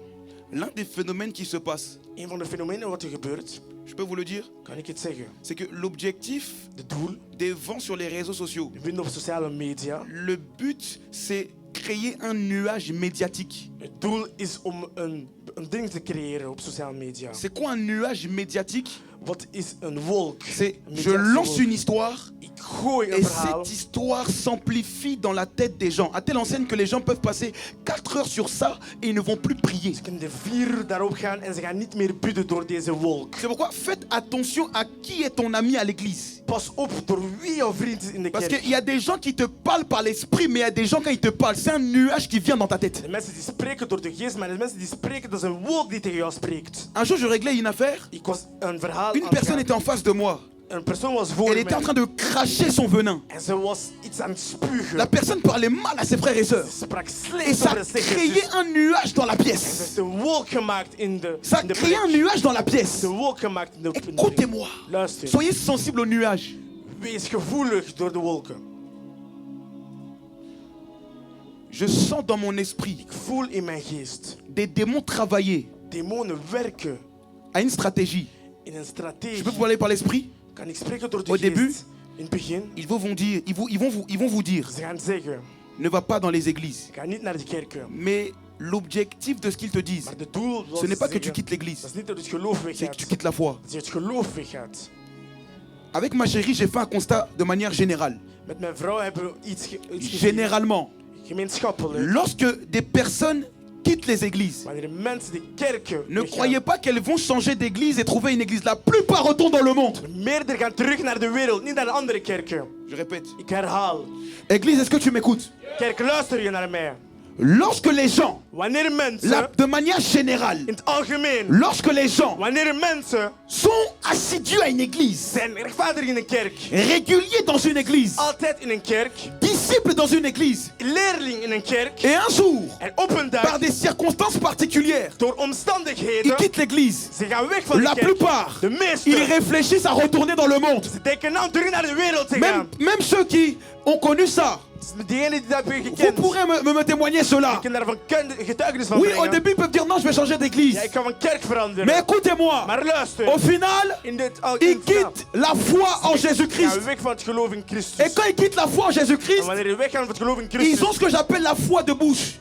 l'un des phénomènes qui se passe,
Een van de fenomenen wat er gebeurt.
je peux vous le dire,
Kan ik het zeggen?
c'est que l'objectif
De doel.
des vents sur les réseaux sociaux,
De winden op sociale media.
le but c'est créer un nuage médiatique.
Het doel is om een ding te creëren op sociale media.
C'est quoi un nuage médiatique?
Wat is een wolk?
C'est
Een
je
mediatische
lance
wolk.
une histoire
Ik gooi een
et
verhaal.
cette histoire s'amplifie dans la tête des gens, à telle enseigne que les gens peuvent passer 4 heures sur ça et ils ne vont plus prier.
Ze kunnen 4 uur daarop gaan en ze gaan niet meer bidden door deze wolk.
C'est pourquoi faites attention à qui est ton ami à l'église.
Pas op door wie jouw vriend is in de
Parce
kerk.
qu'il y a des gens qui te parlent par l'esprit, mais il y a des gens quand ils te parlent, c'est un nuage qui vient dans ta tête.
De mensen die spreken door de geest, maar de mensen die spreken, dat is een wolk die tegen jou spreekt.
Un jour, je réglais une affaire.
Ik was een verhaal
Une
aan het
personne
gaan.
était en face de moi.
Een persoon was voor
Elle était en
mij
train de cracher son venin.
en ze was iets aan het spugen.
La personne parlait mal à ses frères et sœurs.
Ze sprak
Et
slecht
ça
over de
créait
zekere.
un nuage dans la
Ze
pièce.
heeft een wolk gemaakt in de
Ça
in de
créait un
plek.
nuage dans la pièce.
Een wolk gemaakt in de plek.
Écoutez-moi.
Luister.
Soyez sensible au nuage.
Wees gevoelig door de wolken.
Je sens dans mon esprit
Ik voel in mijn geest.
des démons travailler
Demonen werken
à une stratégie.
in een
Je
strategie.
peux vous parler par l'esprit.
Kan ik spreken door de
Au
geest?
début,
in het begin.
Ils vont vous dire,
Ze gaan zeggen.
ne va pas dans les églises.
Ga niet naar de kerken.
Mais l'objectif de ce qu'ils te disent,
Maar de doel was
ce n'est pas que tu
zeggen,
quittes l'église,
dat is niet dat het geloof
c'est que
weggaat.
tu quittes la foi.
Dat je het geloof weggaat.
Avec ma chérie, j'ai fait un constat de manière générale.
Met mijn vrouw hebben we iets gezien.
Généralement,
Gemeenschappelijk.
lorsque des personnes quittent les églises,
Wanneer mensen die kerken
ne
weggaan,
croyez pas qu'elles vont changer d'église et trouver une église. La plupart retournent dans le monde.
meerdere gaan terug naar de wereld, niet naar de andere kerken.
Je répète.
Ik herhaal.
Église, est-ce que tu m'écoutes?
Kerk, luister je naar mij.
Lorsque les gens,
Wanneer mensen,
de manière générale,
in het algemeen,
lorsque les gens
wanneer mensen
sont assidus à une église,
zijn rechtvaardig in een kerk,
réguliers dans une église,
altijd in een kerk,
disciples dans une église,
leerling in een kerk,
et un jour,
en op een
par
dag,
des circonstances particulières,
door
ils
omstandigheden,
quittent l'église.
ze gaan weg van de
La
kerk.
plupart,
De
ils
meesten,
réfléchissent à retourner dans le monde.
ze denken nou terug naar de wereld te
Même,
gaan.
même ceux qui ont connu ça,
Diegenen die dat hebben
vous
gekend,
pourrez me témoigner cela.
ik kan daarvan getuigenis van
Oui, au
brengen.
début, ils peuvent dire non, je vais changer d'église.
Ja, ik kan van kerk veranderen.
Mais écoutez-moi,
Maar luister,
au final,
in dit
ils quittent la foi en
gaan
Jésus-Christ.
we weg van het geloof in Christus.
Et quand ils quittent la foi en
En
Jésus-Christ,
wanneer we weggaan van het geloof in Christus,
ils ont ce que j'appelle la foi de bouche.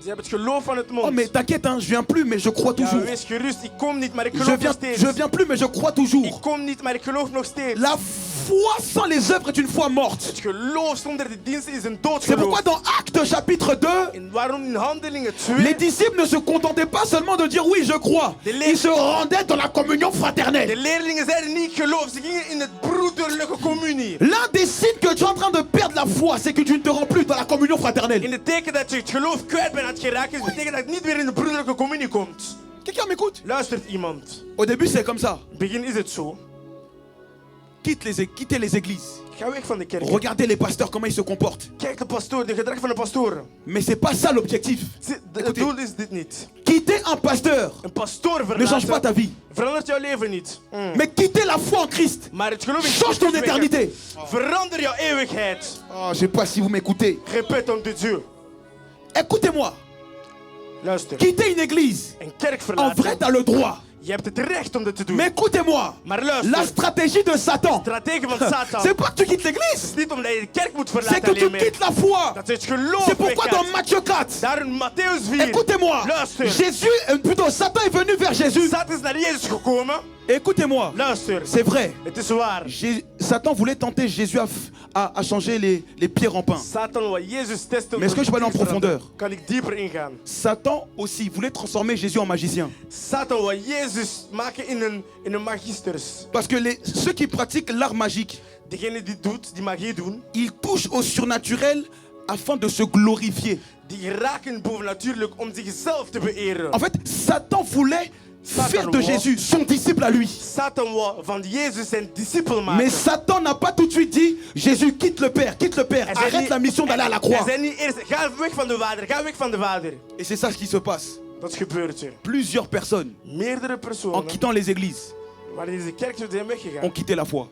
ze hebben het geloof van het
Oh,
mond.
mais t'inquiète, hein, je viens plus, mais je crois
Ja,
toujours.
wees gerust, ik kom niet, maar ik geloof nog steeds.
Je viens plus, mais je crois toujours.
Ik kom niet, maar ik geloof nog steeds.
La foi sans les œuvres est une foi morte.
Het geloof zonder de dienst is een
C'est pourquoi
doodgeloof.
dans Actes chapitre 2,
En waarom in Handelingen
les
2,
disciples ne se contentaient pas seulement de dire oui, je crois. Ils se rendaient dans la communion
de
fraternelle.
leerlingen zeiden niet geloof, ze gingen in het broederlijke communie.
L'un des signes que tu es en train de perdre la foi, c'est que tu ne te rends plus dans la communion
In
fraternelle.
de teken dat je het geloof kwijt bent aan het geraken, betekent dat je niet meer in de broederlijke communie komt.
Quelqu'un m'écoute?
Luistert iemand.
Au début, c'est comme ça.
In het begin is het zo.
Quittez les églises.
Ga weg van de kerk.
Regardez les pasteurs, comment ils se comportent.
Kijk de pastoor, de gedrag van de pastoor.
Mais c'est pas ça l'objectif.
Het
Écoutez.
doel is dit niet.
Quitter un pasteur
Een pastoor
ne change pas ta
verlaten
vie.
verandert jouw leven niet.
Mais quitter la foi en Christ
Maar het geloof in
change ton
Christus
éternité.
verander jouw eeuwigheid.
Oh, je sais pas si vous m'écoutez.
Répète om de Dieu.
Écoutez-moi.
Luister.
Quitter une église,
Een kerk
en vrai,
verlaten.
t'as le droit.
Je hebt het recht om dit te doen.
Mais écoutez-moi.
Maar
La
luister.
stratégie de Satan,
Strategie van Satan.
c'est pas que tu quittes
Het
l'église,
is niet omdat je de kerk moet
c'est
verlaten
que tu
alleen meer.
quittes la foi.
Dat je het geloof
C'est pourquoi dans
weggaat.
Matthieu 4,
Daar in Matthäus 4.
écoutez-moi,
Luister.
Jésus, plutôt Satan est venu vers Jésus
Satan is naar Jezus gekomen.
Écoutez-moi,
Luister,
c'est vrai.
het is waar.
Satan voulait tenter Jésus à changer les pierres en pain.
Satan wil Jezus testen.
Mais est-ce que je peux aller en profondeur?
Kan ik dieper ingaan?
Satan aussi voulait transformer Jésus en magicien.
Satan wil Jezus maken in een magisters.
Parce que ceux qui pratiquent l'art magique,
Degene die magie doen,
ils touchent au surnaturel afin de se glorifier.
die raken bovennatuurlijk om zichzelf te beëren.
En fait, Satan voulait faire de Jésus son disciple à lui.
Satan wil van Jezus zijn discipel maken.
Mais Satan n'a pas tout de suite dit, Jésus, quitte le Père, arrête la mission d'aller à la croix.
Hij zei niet eerst, ga weg van de Vader, ga weg van de Vader.
Et c'est ça ce qui se passe.
Dat gebeurt er.
Plusieurs personnes,
Meerdere
en
personen,
quittant les églises,
wanneer deze kerk zijn weggegaan,
ont quitté la foi.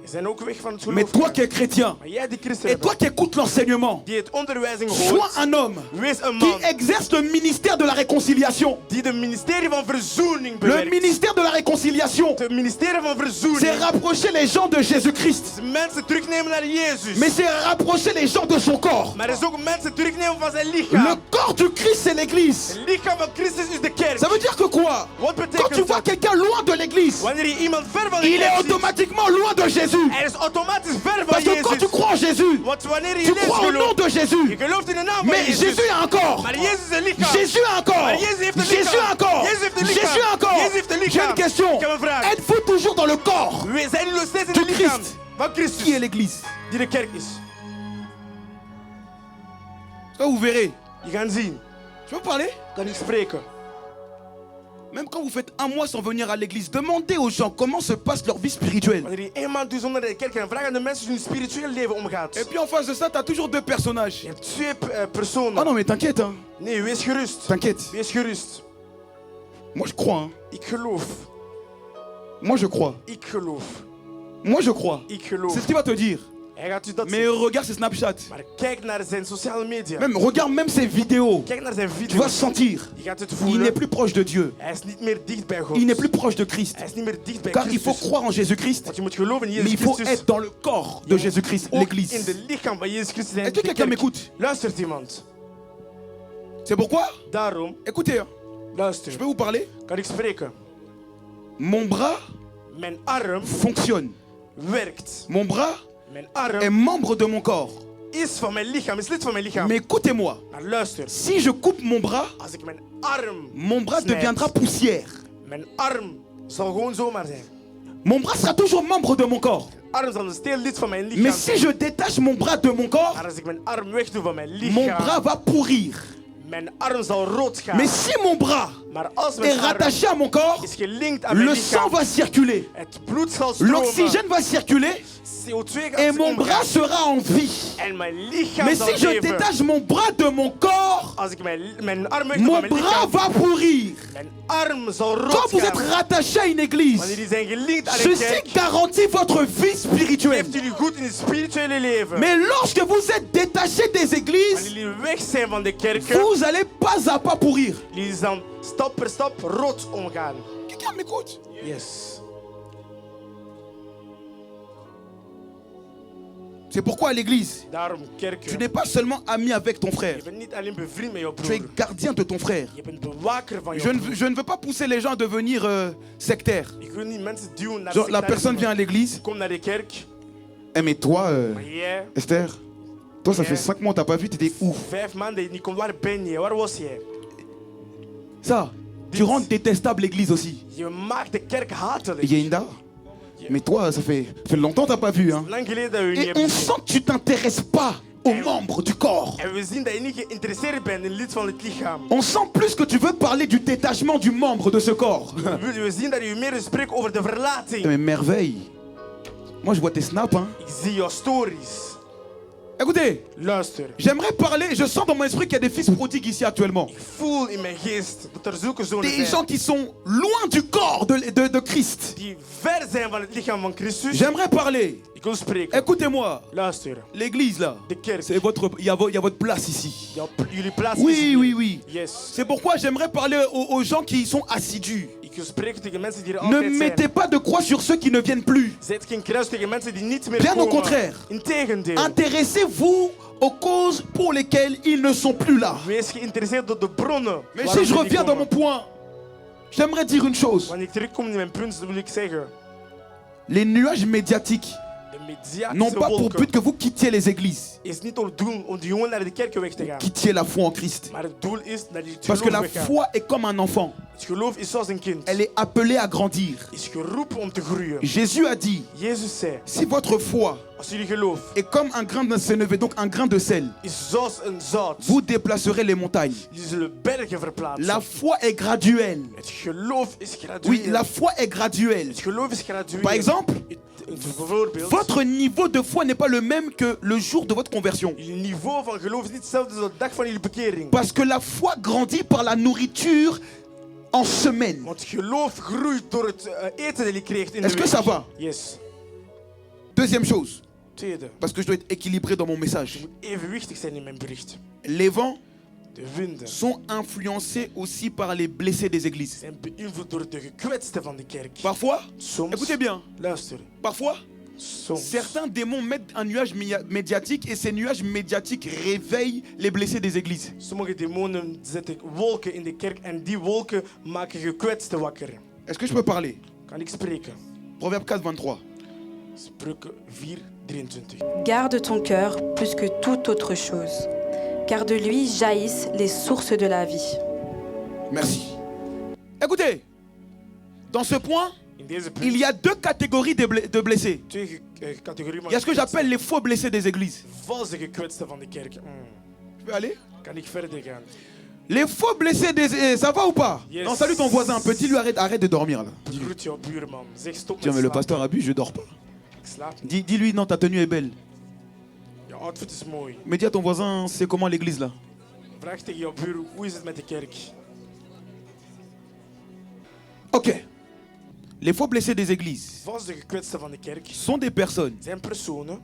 zijn ook weg van het
Mais
geloof
toi
gegaan.
qui es chrétien,
Maar jij die christen
et
bent,
toi qui écoutes l'enseignement,
die het onderwijzing
sois
hoort,
un homme
wees een
qui
man
exerce le ministère de la réconciliation.
die de ministerie van verzoening
Le
bewerkt.
ministère de la réconciliation,
Het ministerie van
c'est
verzoening.
rapprocher les gens de Jésus-Christ.
Mensen terugnemen naar Jezus.
Mais c'est rapprocher les gens de son corps.
Maar er is ook mensen terugnemen van zijn
Le
lichaam.
corps du Christ, c'est l'église.
Het lichaam van Christus is de kerk.
Ça veut dire que quoi?
Wat
Quand tu
betekent
vois
dat?
quelqu'un loin de l'église,
Wanneer je iemand ver van de
il est
kerk ziet,
automatiquement loin de Jésus.
hij is automatisch ver van
Parce que quand tu
Jezus.
crois en Jésus,
Want wanneer je
tu
Jezus
crois au nom
gelooft,
de
je
Jésus.
gelooft in de naam van
Mais
Jezus.
Jésus a un corps.
Maar Jezus is een lichaam.
Jésus a un corps.
Maar Jezus heeft een
Jésus
lichaam.
a un corps.
Jezus heeft een lichaam.
Jésus a un corps.
Jezus heeft een
J'ai
lichaam.
une question.
Ik heb een vraag.
Êtes-vous toujours dans le corps
We zijn nu nog steeds in
du
het lichaam
Christ?
van Christus,
Qui est l'église?
die de kerk is.
Ça, vous verrez.
Je gaat zien.
Je peux parler?
Kan ik spreken?
Même quand vous faites un mois sans venir à l'église, demandez aux gens comment se passe leur vie spirituelle.
Wanneer je 1 maand doet zonder naar de kerk en vraag aan de mensen hoe hun spiritueel leven omgaat.
Et puis en face de ça, tu as toujours deux personnages.
Je hebt twee personen.
Ah non, mais t'inquiète, hein.
Nee, wees gerust.
T'inquiète.
Wees gerust.
Moi, je crois, hein.
Ik geloof.
Moi, je crois.
Ik geloof.
Moi, je crois.
Ik
C'est
geloof.
ce qu'il va te dire.
Hij gaat u dat
Mais
zeggen.
regarde ses Snapchat.
Maar kijk naar zijn sociale media.
Regarde même ses vidéos.
Kijk naar zijn
Tu vas
video's.
sentir.
Je gaat het
Il n'est
voelen.
plus proche de Dieu.
Hij is niet meer dicht bij God.
Il n'est plus proche de Christ.
Hij is niet meer dicht bij
Car il faut
Christus.
croire en Jésus-Christ.
Want je moet geloven in
Mais
Jezus
il faut
Christus.
être dans le corps de Jésus-Christ,
Ook in
l'église.
de lichaam van Jezus Christus zijn.
Est-ce que
de
quelqu'un
kerk.
m'écoute?
Luistert iemand.
C'est pourquoi?
Daarom,
Écoutez, hein,
luister.
je peux vous parler?
Kan ik spreken?
Mon bras
Mijn arm
fonctionne.
werkt.
Mon bras
Mijn
est
arm
membre de mon corps.
is van mijn lichaam, is lid van mijn lichaam.
Mais écoutez-moi,
Maar luister,
si je coupe mon bras,
als ik mijn arm
mon bras
snijd,
deviendra poussière.
mijn arm zal gewoon zomaar zijn.
Mon bras sera toujours membre de mon corps.
Arm zal nog steeds lid van mijn lichaam
Mais si
zijn.
je détache mon bras de mon corps,
Maar als ik mijn arm wegdoe van mijn
mon
lichaam,
bras va pourrir.
mijn arm zal rood gaan.
Mais si mon bras
Maar als
est
mijn arm
rattaché à mon corps,
is gelinkt aan mijn
le sang
lichaam,
va circuler.
het bloed zal stromen,
L'oxygène va circuler
CO2 gaat
et mon bras
omgaan,
sera en vie.
en mijn lichaam
Mais
zal
si je
leven.
détache mon bras de mon corps,
Als ik mijn arm wegdoe
mon
van mijn
bras
lichaam,
va pourrir.
mijn arm zal rood
Quand vous êtes
gaan.
rattaché à une
Wanneer
église,
die zijn gelinkt aan een
ceci
kerk,
garantit votre vie spirituelle.
heeft jullie goed in het spirituele leven.
Mais lorsque vous êtes détaché des
Wanneer
églises,
jullie weg zijn van de kerken,
vous allez pas à pas pourrir.
jullie dan stap per stap rood omgaan.
Quelqu'un m'écoute?
Yes.
C'est pourquoi à l'église,
Daarom
tu
kerken.
n'es pas seulement ami avec ton frère,
Je bent niet alleen bevriend met jouw
tu es
broer.
gardien de ton frère.
Je bent bewaker van
Je
jouw
ne,
broer.
je ne veux pas pousser les gens à devenir sectaires.
Ik wil niet mensen duwen naar
Genre, la
sectarisme.
personne vient à l'église.
Kom naar de kerk.
Eh mais toi,
Maar jij,
Esther, toi ça
Yeah.
fait 5 mois, t'as pas vu, t'étais où?
5 maanden niet komt. Waar ben je? Waar was jij?
Ça, tu rends détestable l'église aussi.
Je maakt de kerk hatelijk.
Yeinda, mais toi, ça fait longtemps que t'as pas vu. Hein.
Lang geleden dat we je niet
Et
hebben
on
gezien.
sent que tu t'intéresses pas aux membres du corps.
En we zien dat je niet geïnteresseerd bent in lid van het lichaam.
On sent plus que tu veux parler du détachement du membre de ce corps.
We zien dat je meer spreekt over de verlating.
Mais merveille. Moi, je vois tes snaps. Hein.
Ik zie jouw stories.
Écoutez,
Luister.
j'aimerais parler, je sens dans mon esprit qu'il y a des fils prodigues ici actuellement.
Ik voel in mijn geest dat er zulke zonen
Des gens
zijn
qui sont loin du corps de Christ.
die ver zijn van het lichaam van Christus.
J'aimerais parler.
Ik wil spreken.
Écoutez-moi,
Luister.
l'église là,
De kerk.
c'est il y a votre place ici.
Jullie plaats
Oui,
is hier.
oui, oui.
Yes.
C'est pourquoi j'aimerais parler aux gens qui sont assidus.
Ik wil spreken tegen mensen die er
Ne
altijd
mettez
zijn.
pas de croix sur ceux qui ne viennent plus.
Zet geen kruis tegen mensen die niet meer
Bien au
komen.
contraire.
Integendeel.
Intéressez-vous aux causes pour lesquelles ils ne sont plus là.
Wees geïnteresseerd door de bronnen.
Mais
waarom
si je
die niet
reviens dans mon
komen.
point, J'aimerais dire une chose.
Wanneer ik terugkom in mijn punt, dan wil ik zeggen.
Les nuages médiatiques
De
n'ont
mediatische
pas pour
wolken
but que vous quittiez les églises,
is niet het doel om de jongen naar de kerken weg te gaan.
quittiez la foi en Christ.
Maar het doel is dat je het
Parce que
geloof
la
weggaat.
foi est comme un enfant.
Het geloof is zoals een kind.
Elle est appelée à grandir.
Is geroepen om te groeien.
Jésus a dit,
Jezus zei,
si votre foi
als jullie geloof
est comme un grain de sénévé, donc un grain de sel,
is zoals een zout,
vous déplacerez les montagnes.
jullie zullen bergen verplaatsen.
La foi est graduelle.
Het geloof is gradueel.
Oui, la foi est graduelle.
Het geloof is gradueel.
Par exemple,
Bijvoorbeeld,
votre niveau de foi n'est pas le même que le jour de votre conversion.
jullie niveau van geloof is niet hetzelfde als de dag van jullie bekering.
Parce que la foi grandit par la nourriture en semaine.
Want geloof groeit door het eten dat je krijgt in de
Est-ce que
week.
ça va?
Yes.
Deuxième chose,
Tweede,
parce que je dois être équilibré dans mon message.
je moet evenwichtig zijn in mijn bericht.
Les vents
De winden
sont influencés aussi par les blessés des églises.
zijn beïnvloed door de gekwetsten van de kerk.
Parfois,
Soms,
écoutez bien,
luister,
parfois,
soms
certains démons mettent un nuage médiatique et ces nuages médiatiques réveillent les blessés des églises.
sommige demonen zetten wolken in de kerk en die wolken maken gekwetsten wakker.
Est-ce que je peux parler?
Kan ik spreken?
Proverbe 4, 23.
Spreuken 4, 23.
Garde ton cœur plus que toute autre chose, car de lui jaillissent les sources de la vie.
Merci. Écoutez, dans ce point,
In deze
il y a deux catégories de blessés.
twee categorieën
Il y a ce que j'appelle les faux blessés des églises.
valse gekwetsten van de kerk.
Je peux aller?
Kan ik verder gaan?
Les faux blessés des... Ça va ou pas?
Yes.
Non, salut ton voisin. Petit, lui arrête de dormir là. Dis-lui.
Groet jouw buurman. Zeg stop
Tiens,
met
mais le
slapen.
pasteur abuse, je dors pas.
Ik slaap niet.
Dis-lui, non, ta tenue est belle.
Jouw outfit is mooi.
Mais dis à ton voisin, c'est comment l'église là?
Vraag tegen jouw buur, hoe is het met de kerk?
Ok. Les faux blessés des églises
Valse de gekwetsten van de kerk
sont des personnes
zijn personen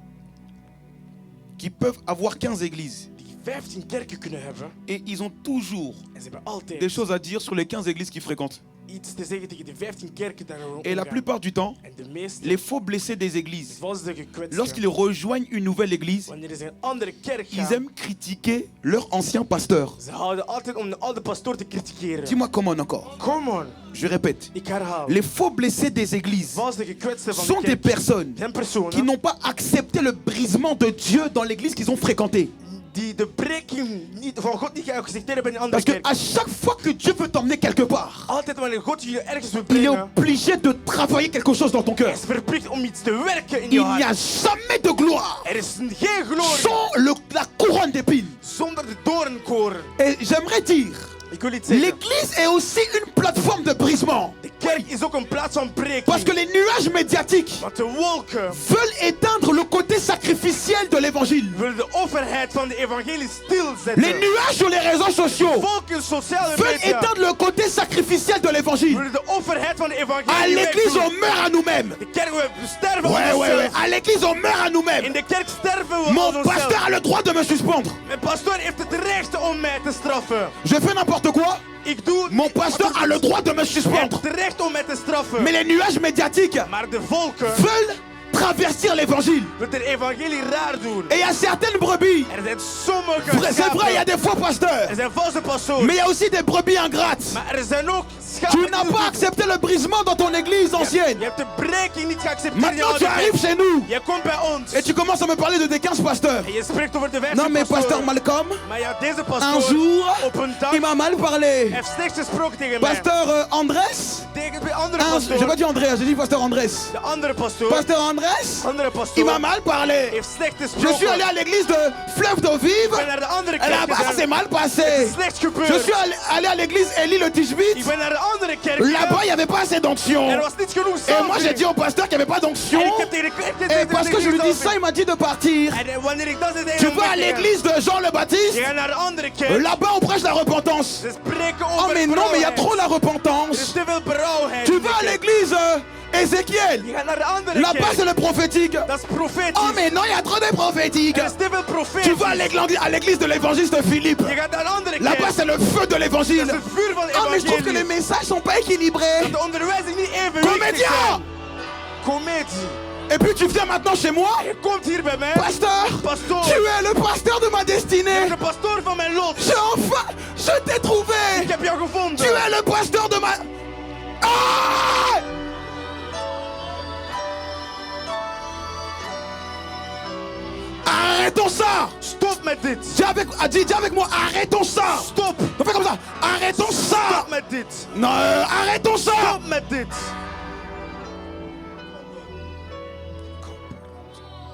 qui peuvent avoir 15 églises.
die 15 kerken kunnen hebben
Et ils ont toujours
en ze hebben altijd
des choses à dire sur les 15 églises qu'ils fréquentent.
iets te zeggen tegen de 15 kerken daar
Et la plupart du temps,
En de meeste
les faux blessés des églises,
valse de gekwetsten,
lorsqu'ils rejoignent une nouvelle église,
wanneer ze een andere kerk
ils
gaan,
aiment critiquer leur ancien pasteur.
ze houden altijd om de oude pastoor te kritikeren.
Dis-moi comment encore.
Come on,
Je répète.
ik herhaal.
Les faux blessés des églises
Valse de gekwetsten van
sont
de
des
kerk
personnes
zijn personen
qui n'ont pas accepté le brisement de Dieu dans l'église qu'ils ont fréquentée.
die de breking niet, van God niet geaccepteerd hebben in een andere
Parce que
kerk.
à chaque fois que Dieu veut t'emmener quelque part,
Altijd wanneer God je ergens wil
il est
brengen,
obligé de travailler quelque chose dans ton cœur.
hij is verplicht om iets te werken in
Il
je
n'y a
hart.
jamais de gloire
Er is geen glorie
sans la couronne d'épines.
zonder de doornkoren.
Et j'aimerais dire,
Ik wil iets zeggen.
l'église est aussi une plateforme de brisement.
De kerk is ook een plaats van
Parce que
breking.
les nuages médiatiques
Want de wolken
veulent éteindre le côté sacrificiel de l'évangile.
willen de offerheid van de evangelie
Les
stilzetten.
nuages sur les réseaux sociaux
Volken sociale
veulent
media
éteindre le côté sacrificiel de l'évangile.
willen de offerheid van de
À
evangelie
l'église,
wegdoen.
on meurt à nous-mêmes.
De kerk, we sterven
Ouais,
aan
ouais, ouais.
onszelf.
À l'église, on meurt à
In
nous-mêmes.
de kerk sterven we
Mon
aan
pasteur
onszelf.
a le droit de me suspendre.
Mijn pastoor heeft het recht om mij te straffen.
Je fais n'importe quoi.
Ik doe...
Mon pasteur a le droit de me
Hij heeft
suspendre.
het recht om mij te straffen.
Mais les nuages médiatiques
Maar de volken
veulent traverser l'évangile.
willen de evangelie raar doen.
Et il y a certaines brebis.
Er zijn sommige
C'est vrai, il y a
schapen.
des faux pasteurs.
Er zijn valse pastoors.
Mais il y a aussi des brebis ingrates.
Maar er zijn ook
Tu
schapen.
n'as pas accepté le brisement dans ton église ancienne.
Je hebt de breking niet geaccepteerd in je
Maintenant,
oude
tu arrives
kerk.
chez nous.
Je komt bij ons.
Et tu commences à me parler de des 15 pasteurs.
En je spreekt over de 15
Non, mais pasteur
pastoren.
Malcolm,
Maar ja, deze
un
pastoor
jour,
op een dag
il m'a mal parlé.
heeft slechts gesproken tegen mij.
Pasteur Andrés.
Tegen de andere
J'ai
pastoor.
pas dit André, j'ai dit pasteur Andrés.
De andere pastoor.
Pasteur Andrés,
Andere
il
pastoor.
m'a mal parlé.
Heeft slecht
Je
gesproken.
suis allé à l'église de Fleuve d'eau
Ik ben
vive.
naar de andere
Et
kerk
là-bas, ça s'est
gegaan.
mal
Het
passé.
is slecht
Je
gebeurd.
suis allé à l'église Elie le
Ik
Tishbit.
ben naar de andere kerk
Là-bas,
gegaan.
il n'y avait pas assez d'onction.
Er was niet genoeg
Et moi, j'ai
zalving.
dit au pasteur qu'il n'y avait pas d'onction.
En ik heb tegen de kerk gezegd,
Et
er
parce
is
que je lui
geen
dis ça,
zalving.
il m'a dit de partir.
En wanneer ik dat zei tegen
Tu
hem,
vas à
moet je gaan.
l'église de Jean le Baptiste.
Je gaat naar de andere kerk.
Là-bas, on prêche la repentance.
Ze spreken
Oh,
over
mais non, mais il y a
berouwheid.
trop la
Er is
repentance.
te veel berouwheid.
Tu
in de
vas à
kerk.
l'église Ézéchiel.
Je gaat naar de andere
Là-bas,
kerk.
c'est le prophétique.
Dat is profetisch.
Oh, mais non, il y a trop de prophétiques.
Er is te veel
Tu
profetisch.
vas à l'église de l'évangéliste Philippe.
Je gaat naar de andere
Là-bas,
kerk.
c'est le feu de
Dat
l'évangile.
is het vuur van de
Ah, mais je trouve que les
evangelie.
messages sont pas équilibrés.
Dat de onderwijzing niet evenwichtig
Comédien.
zijn. Comedie.
Et puis tu viens maintenant chez moi.
Je komt hier bij mij.
Pasteur,
Pastoor.
tu es le pasteur de ma
Je
destinée.
bent de pastoor van mijn lot.
Je t'ai trouvé.
Ik heb jou gevonden.
Tu es le pasteur de ma... Ah! Arrêtons ça!
Stop met dit.
Dis avec moi, arrêtons ça!
Stop.
On fait comme ça! Arrêtons ça!
Stop met dit.
Non, arrêtons ça!
Stop met dit.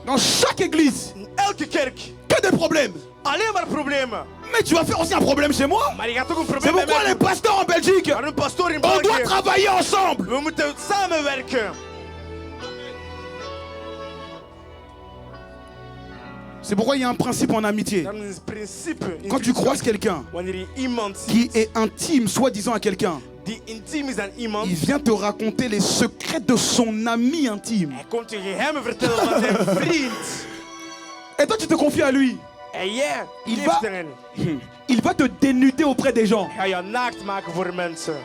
Dans chaque église,
In elke kerk.
que des problèmes!
Alleen maar problemen.
Mais tu vas faire aussi un problème chez moi?
Maar je gaat ook een
C'est
probleem met
pourquoi
mij
les pasteurs en Belgique,
Maar een pastoor in
on doit
België.
travailler ensemble!
We moeten samenwerken.
C'est pourquoi il y a un principe en amitié.
Dat is het principe. in
Quand tu
vriendschap.
croises quelqu'un
Wanneer je iemand
qui
ziet
est intime, soi-disant à quelqu'un,
die intiem is aan iemand,
il vient te raconter les secrets de son ami intime.
hij komt je geheimen vertellen van zijn vriend.
Et toi, tu te confies à lui.
En jij
Il
geeft
va,
erin.
il va te dénuder auprès des gens.
Hij gaat je naakt maken voor mensen.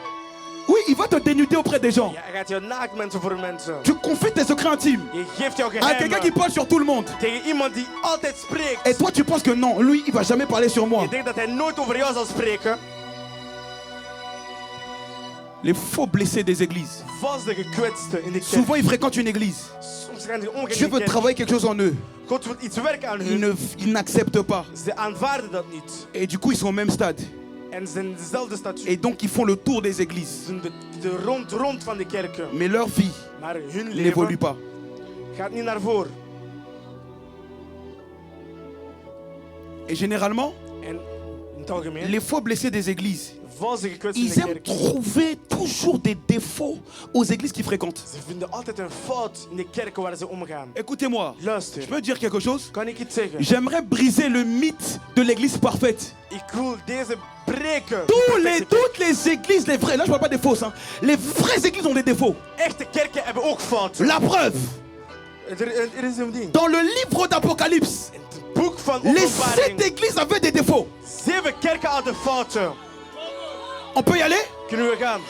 Oui, il va te dénuder auprès des gens.
Ja, hij gaat je naakt mensen voor mensen.
Tu confies tes secrets intimes
Je geeft jouw
à quelqu'un qui
geheimen
parle sur tout le monde.
tegen iemand die altijd spreekt.
Et toi, tu penses que non, lui, il va jamais parler sur moi.
Je denkt dat hij nooit over jou zal spreken.
Les faux blessés des églises.
Valse gekwetsten in de kerk.
Souvent, ils fréquentent une église.
Soms gaan die omgaan
Dieu
in de
veut
kerk.
travailler quelque chose en eux.
God wil iets werken aan hun.
Ils n'acceptent pas.
Ze aanvaarden dat niet.
Et du coup, ils sont au même stade.
En ze zijn dezelfde statuut.
Et donc, ils font le tour des églises.
Ze doen de rond van de kerken.
Mais leur vie
Maar hun
n'évolue
leven
pas.
gaat niet naar voren.
Et généralement,
En in het algemeen,
les faux blessés des églises,
valse gekwetsten in
ils
de
aiment
kerk.
trouver toujours des défauts aux églises qu'ils fréquentent.
Ze vinden altijd een fout in de kerken waar ze omgaan.
Écoutez-moi,
Luister,
je peux dire quelque chose?
kan ik iets zeggen?
J'aimerais briser le mythe de l'église parfaite.
Ik wil deze breken.
Toutes les églises, les vraies, là je parle pas des fausses, hein. Les vraies églises ont des défauts.
Echte kerken hebben ook fouten.
La preuve,
Er is een ding.
dans le livre d'Apocalypse,
In het boek van
les 7
Openbaring.
églises avaient des défauts.
7 kerken hadden fouten.
On peut y aller?
Kunnen we gaan?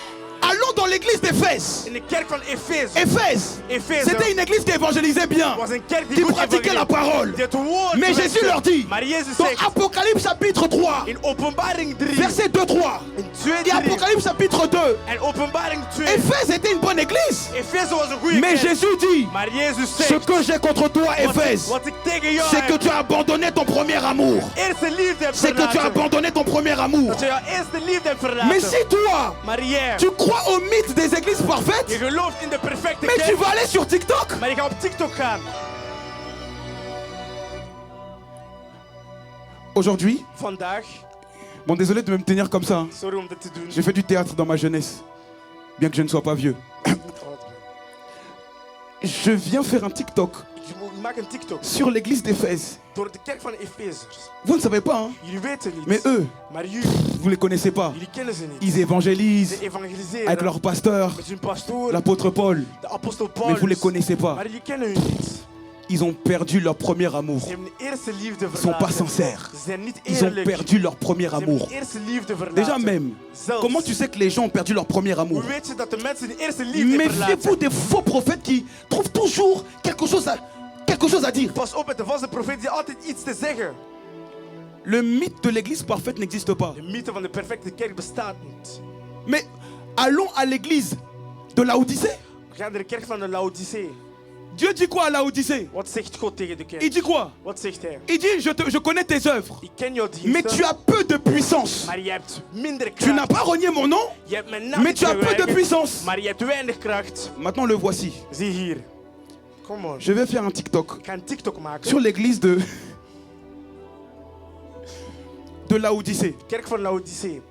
Allons dans l'église d'Éphèse.
In de kerk van Efeze.
Éphèse, c'était une église qui évangélisait bien,
Was een kerk
qui
die goed
pratiquait la
evangelie-
parole.
die het woord
Mais
werkte.
Jésus leur dit,
Maar Jezus
dans
zegt
Apocalypse chapitre 3,
in Openbaring 3,
verset 2-3,
in 2,
et
3
Apocalypse chapitre 2,
en Openbaring 2,
Éphèse était une bonne église.
Efeze was een goede
Mais
kerk.
Jésus dit,
Maar Jezus
ce
zegt,
que j'ai contre toi, Éphèse,
wat ik tegen jou
c'est que
heb,
tu as abandonné ton premier amour.
eerste liefde hebt
C'est que tu as
verlaten.
abandonné ton premier amour.
Dat je jouw eerste liefde hebt
Mais
verlaten.
si toi,
Maar jij,
tu crois au mythe des églises
je
parfaites,
gelooft in de perfecte
mais tu
kerk,
vas aller sur TikTok.
maar je gaat op TikTok gaan.
Aujourd'hui,
Vandaag,
bon désolé de me tenir comme ça, hein.
sorry om dit te doen.
J'ai fait du théâtre dans ma jeunesse, bien que je ne sois pas vieux. Je viens faire un TikTok
Ik maak een TikTok
sur l'église d'Éphèse.
door de kerk van Efezers.
Vous ne savez pas, hein?
Jullie weten niet.
Mais eux,
Maar jullie,
vous ne les connaissez pas.
jullie kennen ze niet.
Ils évangélisent
Ze evangeliseren
avec leur pasteur,
met hun pastoor,
l'apôtre Paul.
de apostel
Mais vous ne les
Paulus.
connaissez pas.
Maar jullie kennen hun niet.
Ils ont perdu leur premier amour.
Ze hebben de eerste liefde
Ils sont pas
verlaten.
sincères.
Ze zijn niet
Ils ont
eerlijk.
perdu leur premier
Ze hebben
amour.
de eerste liefde verlaten.
Déjà même,
Zelfs.
comment tu sais que les gens ont perdu leur premier amour?
Hoe weet je dat de mensen de eerste liefde
Méfiez-vous
verlaten?
des faux prophètes qui trouvent toujours quelque chose à dire.
Pas op met de valse profeet die altijd iets te zeggen.
Le mythe de l'église parfaite n'existe pas.
De mythe van de perfecte kerk bestaat niet.
Mais allons à l'église de Laodicée.
We gaan naar de kerk van de Laodicee.
Dieu dit quoi à Laodicée?
Wat zegt God tegen de kerk?
Il dit quoi?
Wat zegt hij?
Il dit, je connais tes œuvres,
Ik ken jouw
mais
diensten,
tu as peu de puissance.
maar je hebt minder
Tu n'as
kracht.
pas renié mon nom,
Je hebt mijn naam
mais
niet
tu as peu de
verweigerd,
puissance.
maar je hebt weinig kracht.
Maintenant le voici.
Zie hier. Kom on.
Je vais faire un TikTok
Ik ga een TikTok maken.
sur l'église de Laodicée.
Kerk van Laodicee.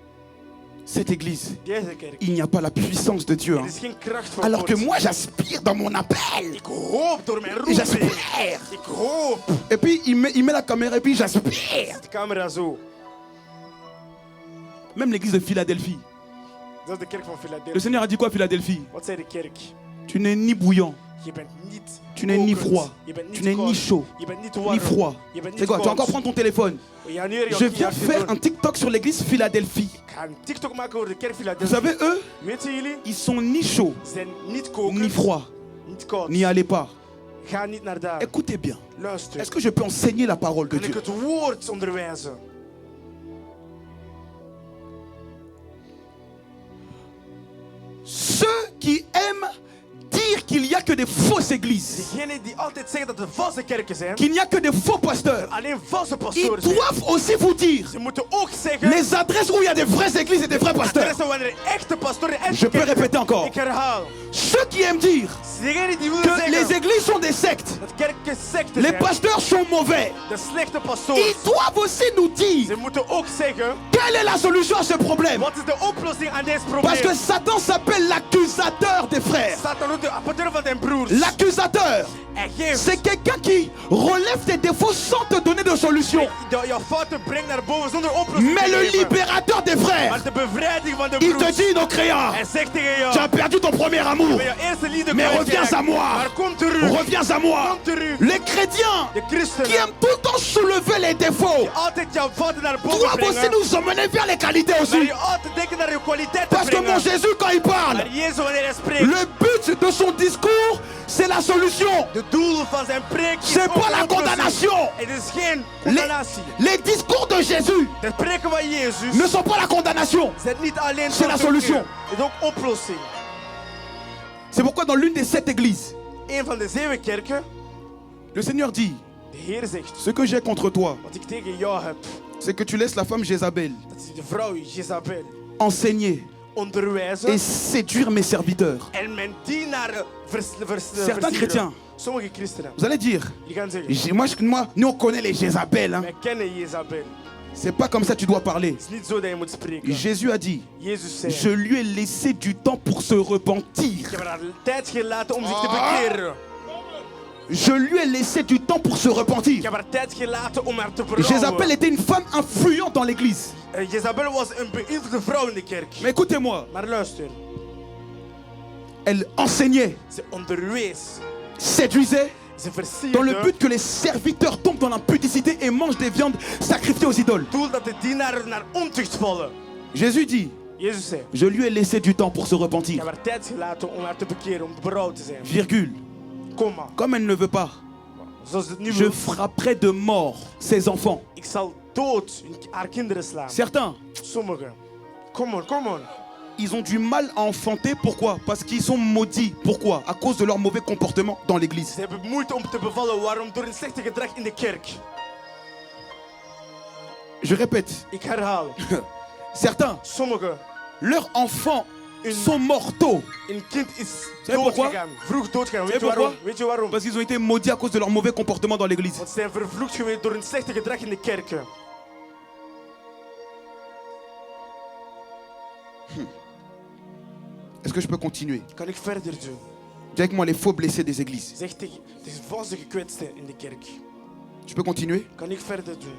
Cette église,
Deze kerk.
il n'y a pas la puissance de Dieu,
Er
hein.
is geen kracht van
Alors
God.
que moi j'aspire dans mon appel.
Ik hoop door mijn roeping.
J'aspire.
Ik hoop.
Et puis il met la caméra et puis j'aspire.
De camera zo.
Même l'église de Philadelphie.
Dat is de kerk van
Le
Philadelphia.
Seigneur a dit quoi à Philadelphie?
Wat zei de kerk?
Tu n'es ni bouillant,
Je bent niet
tu n'es ni
kokend.
froid,
Je bent niet
tu n'es
koud.
ni chaud,
Je bent niet
ni
warm.
froid.
Je bent niet
C'est quoi? Tu vas
koud.
encore prendre ton téléphone.
Ja, nu heb
Je viens faire un TikTok sur l'église Philadelphie.
Ik ga een TikTok maken over de kerk
Vous
Philadelphia.
savez, eux,
Weten jullie?
ils sont ni chauds,
Ze zijn niet kokend,
ni froids,
niet koud.
ni allez pas.
Ga niet naar daar.
Écoutez bien.
Luister.
Est-ce que je peux enseigner la parole de
Kan ik
Dieu?
het woord onderwijzen?
Ceux fausses églises,
Degenen die altijd zeggen dat er valse kerken zijn,
qu'il n'y a que des faux pasteurs,
alleen valse
ils
pastoren zijn.
doivent aussi vous dire
Ze moeten ook zeggen,
les adresses où il y a des vraies églises et des vrais pasteurs.
adressen wanneer er echte pastoren en
Je peux répéter encore.
Ik herhaal.
Ceux qui aiment dire
Degenen die willen
que les
zeggen
églises sont des sectes,
dat kerken secten
les
zijn,
pasteurs sont mauvais,
de slechte pastoren.
ils doivent aussi nous dire
Ze moeten ook zeggen,
quelle est la solution à ce problème.
wat is de oplossing aan deze
Parce que
probleem?
Satan s'appelle l'accusateur des frères.
Satan doet de apporteur van zijn broers.
L'accusateur,
Hij geeft
c'est quelqu'un qui relève tes défauts sans te donner de solution.
jouw fouten brengt naar boven zonder oplossing
Mais
te
le
geven.
libérateur des frères,
Maar de bevrijding van de
il te
broers.
dit, non créant,
Hij zegt tegen jou,
tu as perdu ton premier amour,
je jouw eerste liefde
mais
kwijtgeraakt.
reviens à moi.
Maar kom terug.
Reviens à moi.
Kom terug.
Les chrétiens
De christenen
qui aiment tout le temps soulever les défauts
die altijd jouw fouten naar boven
doivent aussi
brengen.
nous emmener vers les qualités
Maar
aussi.
je altijd denken naar je kwaliteit te
Parce que
brengen.
mon Jésus, quand il parle,
Maar Jezus wanneer hij spreekt,
le but de son discours, c'est la solution.
de doel van zijn preek is
C'est
ook
pas
een
la
oplossing.
condamnation.
Het is geen
Les,
condamnatie.
les discours de Jésus
De preken van Jezus
ne sont pas la condamnation.
zijn niet alleen
C'est la
conducteur.
solution.
Het is ook oplossing.
C'est pourquoi dans l'une des 7 églises,
Een van de 7 kerken,
le Seigneur dit,
de Heer zegt,
ce que j'ai contre toi,
wat ik tegen jou heb,
c'est que tu laisses la femme Jézabel
dat is de vrouw Jezabel
enseigner
onderwijzen
et séduire mes serviteurs.
en mijn dienaren
Certains
versieren.
chrétiens,
Sommige christenen,
vous allez dire,
die gaan zeggen,
moi, nous on connaît les Jézabel. Hein.
wij kennen Jezabel.
C'est pas comme ça que tu dois parler.
Het is niet zo dat je moet spreken.
Jésus a dit,
Jezus zei,
je lui ai laissé du temps pour se
ik
repentir.
heb haar tijd gelaten om zich te bekeren.
Je lui ai laissé du temps pour se
Ik
repentir.
heb haar tijd gelaten om haar te berouwen.
Jézabel était une femme influente dans l'église.
Jezabel was een beïnvloede vrouw in de kerk.
Mais écoutez-moi,
Maar luister,
elle enseignait,
ze onderwees,
séduisait,
ze
dans le
versierde.
but que les serviteurs tombent dans l'impudicité et mangent des viandes sacrifiées aux idoles.
Het doel dat de dienaren naar ontucht vallen.
Jésus dit,
Jezus zei,
je lui ai laissé du temps pour se
ik heb
repentir.
haar tijd gelaten om haar te bekeren, om berouw te zijn.
Virgule.
Komma.
Comme elle ne veut pas,
Zoals het nu
je
wil,
frapperai de mort ses enfants.
ik zal dood haar kinderen slaan.
Certains,
Sommigen. Kom on.
ils ont du mal à enfanter. Pourquoi? Parce qu'ils sont maudits. Pourquoi? À cause de leur mauvais comportement dans l'église.
Ze hebben moeite om te bevallen. Waarom? Door een slechte gedrag in de kerk.
Je répète,
Ik herhaal.
certains,
Sommigen.
leurs enfants sont mortaux.
Een kind is
Savez pourquoi?
doodgegaan. Vroeg doodgegaan. Weet je
Savez
waarom?
pourquoi?
Weet je waarom?
Parce qu'ils ont été maudits à cause de leur mauvais comportement dans l'église.
Want ze zijn vervloekt geweest door een slechte gedrag in de kerken.
Est-ce que je peux continuer?
Kan ik verder doen?
Dis avec moi les faux blessés des églises.
Zeg tegen de valse gekwetsten in de kerk.
Je peux continuer?
Kan ik verder doen?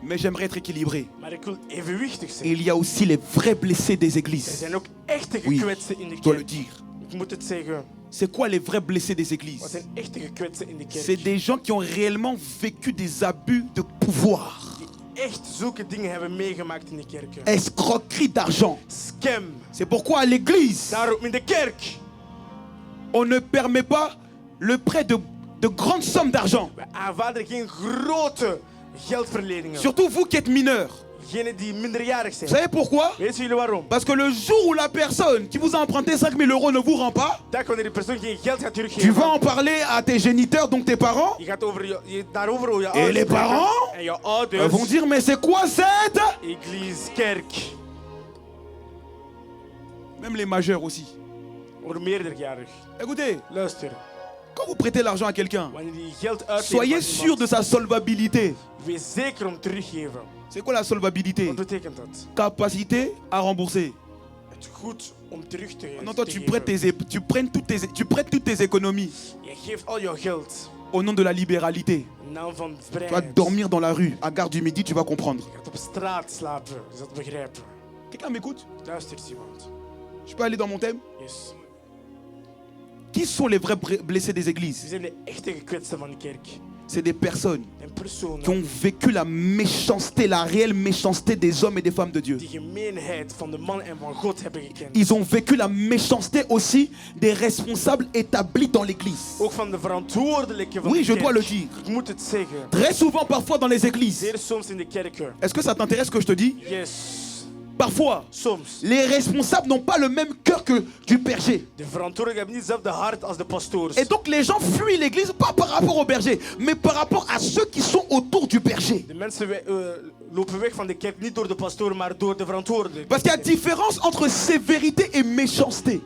Mais j'aimerais être équilibré.
Maar ik wil evenwichtig
Et
zijn.
il y a aussi les vrais blessés des
Er
églises.
zijn ook echte
Oui,
gekwetsten in de
je dois le
kerk.
dire.
Ik moet het zeggen.
C'est quoi les vrais blessés des
Wat
églises?
zijn echte gekwetsten in de
C'est
kerk?
des gens qui ont réellement vécu des abus de pouvoir,
Die echt zulke dingen hebben meegemaakt in de kerken.
escroquerie d'argent.
Scam.
C'est pourquoi à l'église,
Daarom in de kerk.
on ne permet pas le prêt de grandes sommes d'argent.
We aanvaarden geen grote geldverleningen.
Surtout vous qui êtes mineurs.
Degenen die minderjarig
Vous
zijn.
savez pourquoi?
Weet jullie waarom?
Parce que le jour où la personne qui vous a emprunté 5 000 € ne vous rend pas,
Dat wanneer die persoon geen geld gaat
tu
teruggeven.
vas en parler à tes géniteurs, donc tes parents.
Je gaat daarover over je
Et
ouders
les
spreken.
parents
En je
Ils
ouders.
vont dire, mais c'est quoi cette?
Église, kerk.
Même les majeurs aussi.
Voor meerderjarig.
Écoutez,
Luister.
quand vous prêtez l'argent à quelqu'un,
Wanneer die geld uitleent
soyez
aan
sûr
iemand,
de sa solvabilité.
wees zeker om teruggeven.
C'est quoi la solvabilité?
Wat betekent dat?
Capacité à rembourser.
Het goed om terug te geven.
Non, toi, tu prêtes toutes tes économies
Je geeft al jouw geld.
au nom de la libéralité.
In naam van
Tu vas
vrijheid.
dormir dans la rue, à Gare du Midi, tu vas comprendre.
Je gaat op straat slapen. Je zal het begrijpen.
Quelqu'un m'écoute?
Luistert iemand.
Je peux aller dans mon thème?
Yes.
Qui sont les vrais blessés des
Wie
églises?
zijn de echte gekwetsten van de kerk?
C'est des personnes
En personen
qui ont vécu la méchanceté, la réelle méchanceté des hommes et des femmes de Dieu.
die gemeenheid van de man en van God hebben gekend.
Ils ont vécu la méchanceté aussi des responsables établis dans l'église.
Ook van de verantwoordelijke van
Oui,
de
je
kerk.
dois le dire.
Ik moet het zeggen.
Très souvent, parfois dans les églises.
Zeer soms in de kerken.
Est-ce que ça t'intéresse que je te dis?
Yes.
parfois,
Soms.
les responsables n'ont pas le même cœur que du berger.
De verantwoordelijken hebben niet hetzelfde hart als de pastoors.
Et donc les gens fuient l'église, pas par rapport au berger, mais par rapport à ceux qui sont autour du berger.
De mensen lopen weg van de kerk niet door de pastoor, maar door de verantwoordelijke.
Parce qu'il y a différence entre sévérité et méchanceté.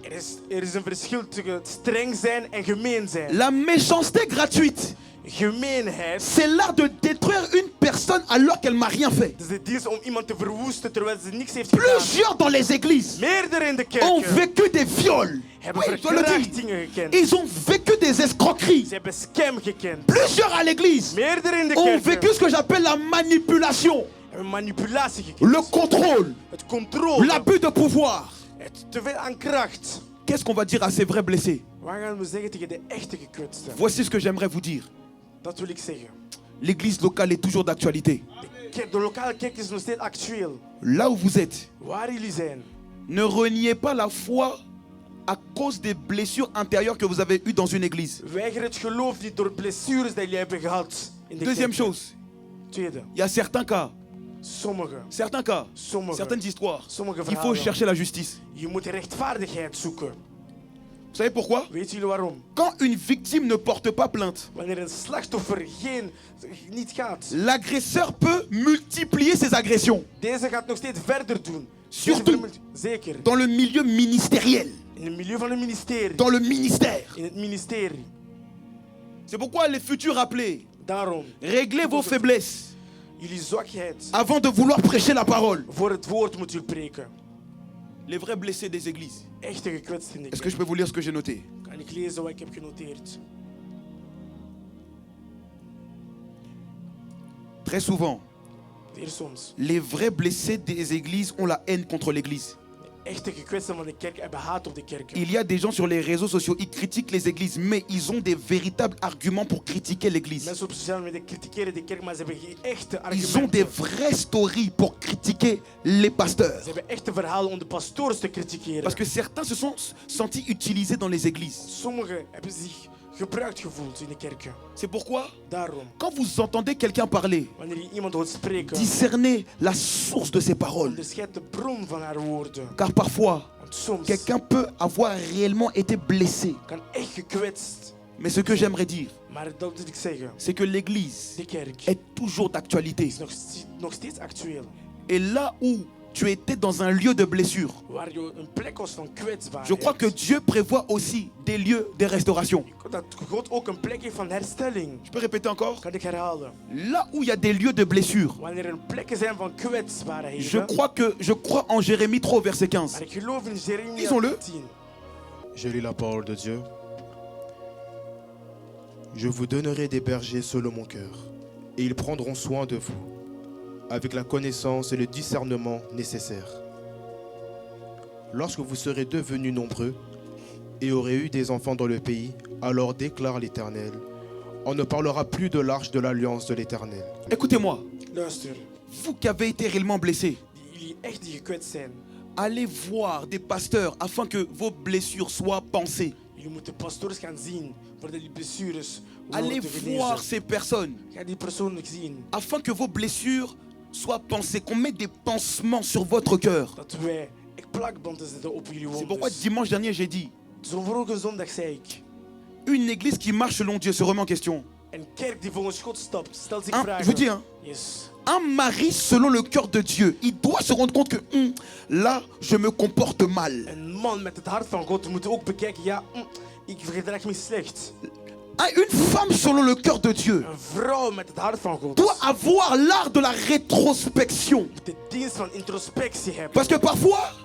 Er is een verschil tussen streng zijn en gemeen zijn.
La méchanceté gratuite,
Gemeenheid
c'est l'art de détruire une personne alors qu'elle m'a rien fait.
is de dienst om iemand te verwoesten terwijl ze niks heeft gedaan.
Plusieurs dans les églises
Meerdere in de
ont
kerken
vécu des viols.
hebben
Oui, je dois le dire.
verkrachtingen gekend.
Ils ont vécu des escroqueries.
Ze hebben scam gekend.
Plusieurs à l'église
Meerdere in de
ont vécu
kerken
ce que j'appelle la manipulation,
hebben manipulatie gekend.
le contrôle,
Het controle.
l'abus de pouvoir.
Het teveel aan kracht.
Qu'est-ce qu'on va dire à ces vrais blessés?
Wat gaan we zeggen tegen de echte gekwetsten?
Voici ce que j'aimerais vous dire.
Dat wil ik zeggen.
L'église locale est toujours d'actualité.
De lokale kerk is nog steeds actueel.
Là où vous êtes,
Waar jullie zijn.
ne reniez pas la foi à cause des blessures intérieures que vous avez eues dans une église.
Weiger het geloof niet door blessures die jullie hebben gehad in de
Deuxième
kerk.
chose,
Tweede.
il y a certains cas,
Sommige.
certaines histoires.
Sommige
Il faut
verhalen.
chercher la justice.
Je moet rechtvaardigheid zoeken.
Vous savez pourquoi?
Weet jullie waarom?
Quand une victime ne porte pas plainte,
Wanneer een slachtoffer niet gaat.
l'agresseur peut multiplier ses agressions.
Deze gaat nog steeds verder doen.
Surtout
Zeker.
dans le milieu ministériel,
In het milieu van het ministerie.
dans le ministère.
In het ministerie.
C'est pourquoi les futurs appelés,
Daarom.
réglez vos faiblesses
Jullie zwakheid.
avant de vouloir prêcher la parole.
Voor het woord moet u preken.
Les vrais blessés des églises.
Echte gekwetst in de
Est-ce que je
kerk.
peux vous lire ce que j'ai noté?
Kan ik lezen wat ik heb genoteerd?
Très souvent,
Zeer soms.
les vrais blessés des églises ont la haine contre l'église.
De echte gekwetsten van de kerk hebben haat op de kerk.
Il y a des gens sur les réseaux sociaux, ils critiquent les églises, mais ils ont des véritables arguments pour critiquer l'église.
Mensen op sociale media kritiseren de kerk, maar ze hebben geen echte
Ils ont des
argumenten.
vraies stories pour critiquer les pasteurs.
Ze hebben echte verhalen om de pastoors te kritiseren.
Parce que certains se sont sentis utilisés dans les églises.
Sommigen hebben zich gebruikt gevoeld in de kerken.
C'est pourquoi,
Daarom,
quand vous entendez quelqu'un parler,
wanneer je iemand hoort spreken,
discernez la source de ses paroles.
onderscheid de bron van haar woorden.
Car parfois,
Want soms
quelqu'un peut avoir réellement été blessé.
kan echt gekwetst.
Mais ce que j'aimerais dire,
Maar dat wil ik zeggen.
c'est que l'église
De kerk
est toujours d'actualité.
is nog steeds actueel.
Et là où tu étais dans un lieu de blessure,
Waar je een plek was van kwetsbaarheid.
je crois que Dieu prévoit aussi des lieux de restauration.
Dat God ook een plek heeft van herstelling.
Je peux répéter encore?
Kan ik herhalen.
Là où il y a des lieux de blessure,
Wanneer er plekken zijn van kwetsbaarheid.
je crois en Jérémie 3 verset 15.
Maar ik geloof in Jeremia
Lisons-le.
10.
Je lis la parole de Dieu. Je vous donnerai des bergers selon mon cœur, et ils prendront soin de vous, avec la connaissance et le discernement nécessaires. Lorsque vous serez devenus nombreux et aurez eu des enfants dans le pays, alors déclare l'Éternel, on ne parlera plus de l'arche de l'alliance de l'Éternel.
Écoutez-moi,
Luister.
vous qui avez été réellement blessés,
Jullie echt die gekwetst zijn.
allez voir des pasteurs afin que vos blessures soient pansées.
Jullie moeten pastoors gaan zien. Voordat die blessures
Allez
worden te
voir
genezen.
ces personnes
Ga die persoonlijk zien.
afin que vos blessures soient pansées, qu'on mette des pansements sur votre cœur.
Dat wij plakbanden zetten op jullie
C'est pourquoi
wonders.
dimanche dernier j'ai dit,
Zo'n vorige zondag zei ik.
une église qui marche selon Dieu se remet en question.
Een kerk die volgens God stapt, stelt zich
Je
vragen.
vous dis, hein,
Yes.
un mari selon le cœur de Dieu, il doit se rendre compte que là, je me comporte mal.
Een man met het hart van God moet ook bekijken. Ja, ik gedrag me slecht.
Une femme selon le cœur de Dieu
Een vrouw met het hart van God
doit avoir l'art de la rétrospection.
moet de dienst van introspectie hebben.
Parce que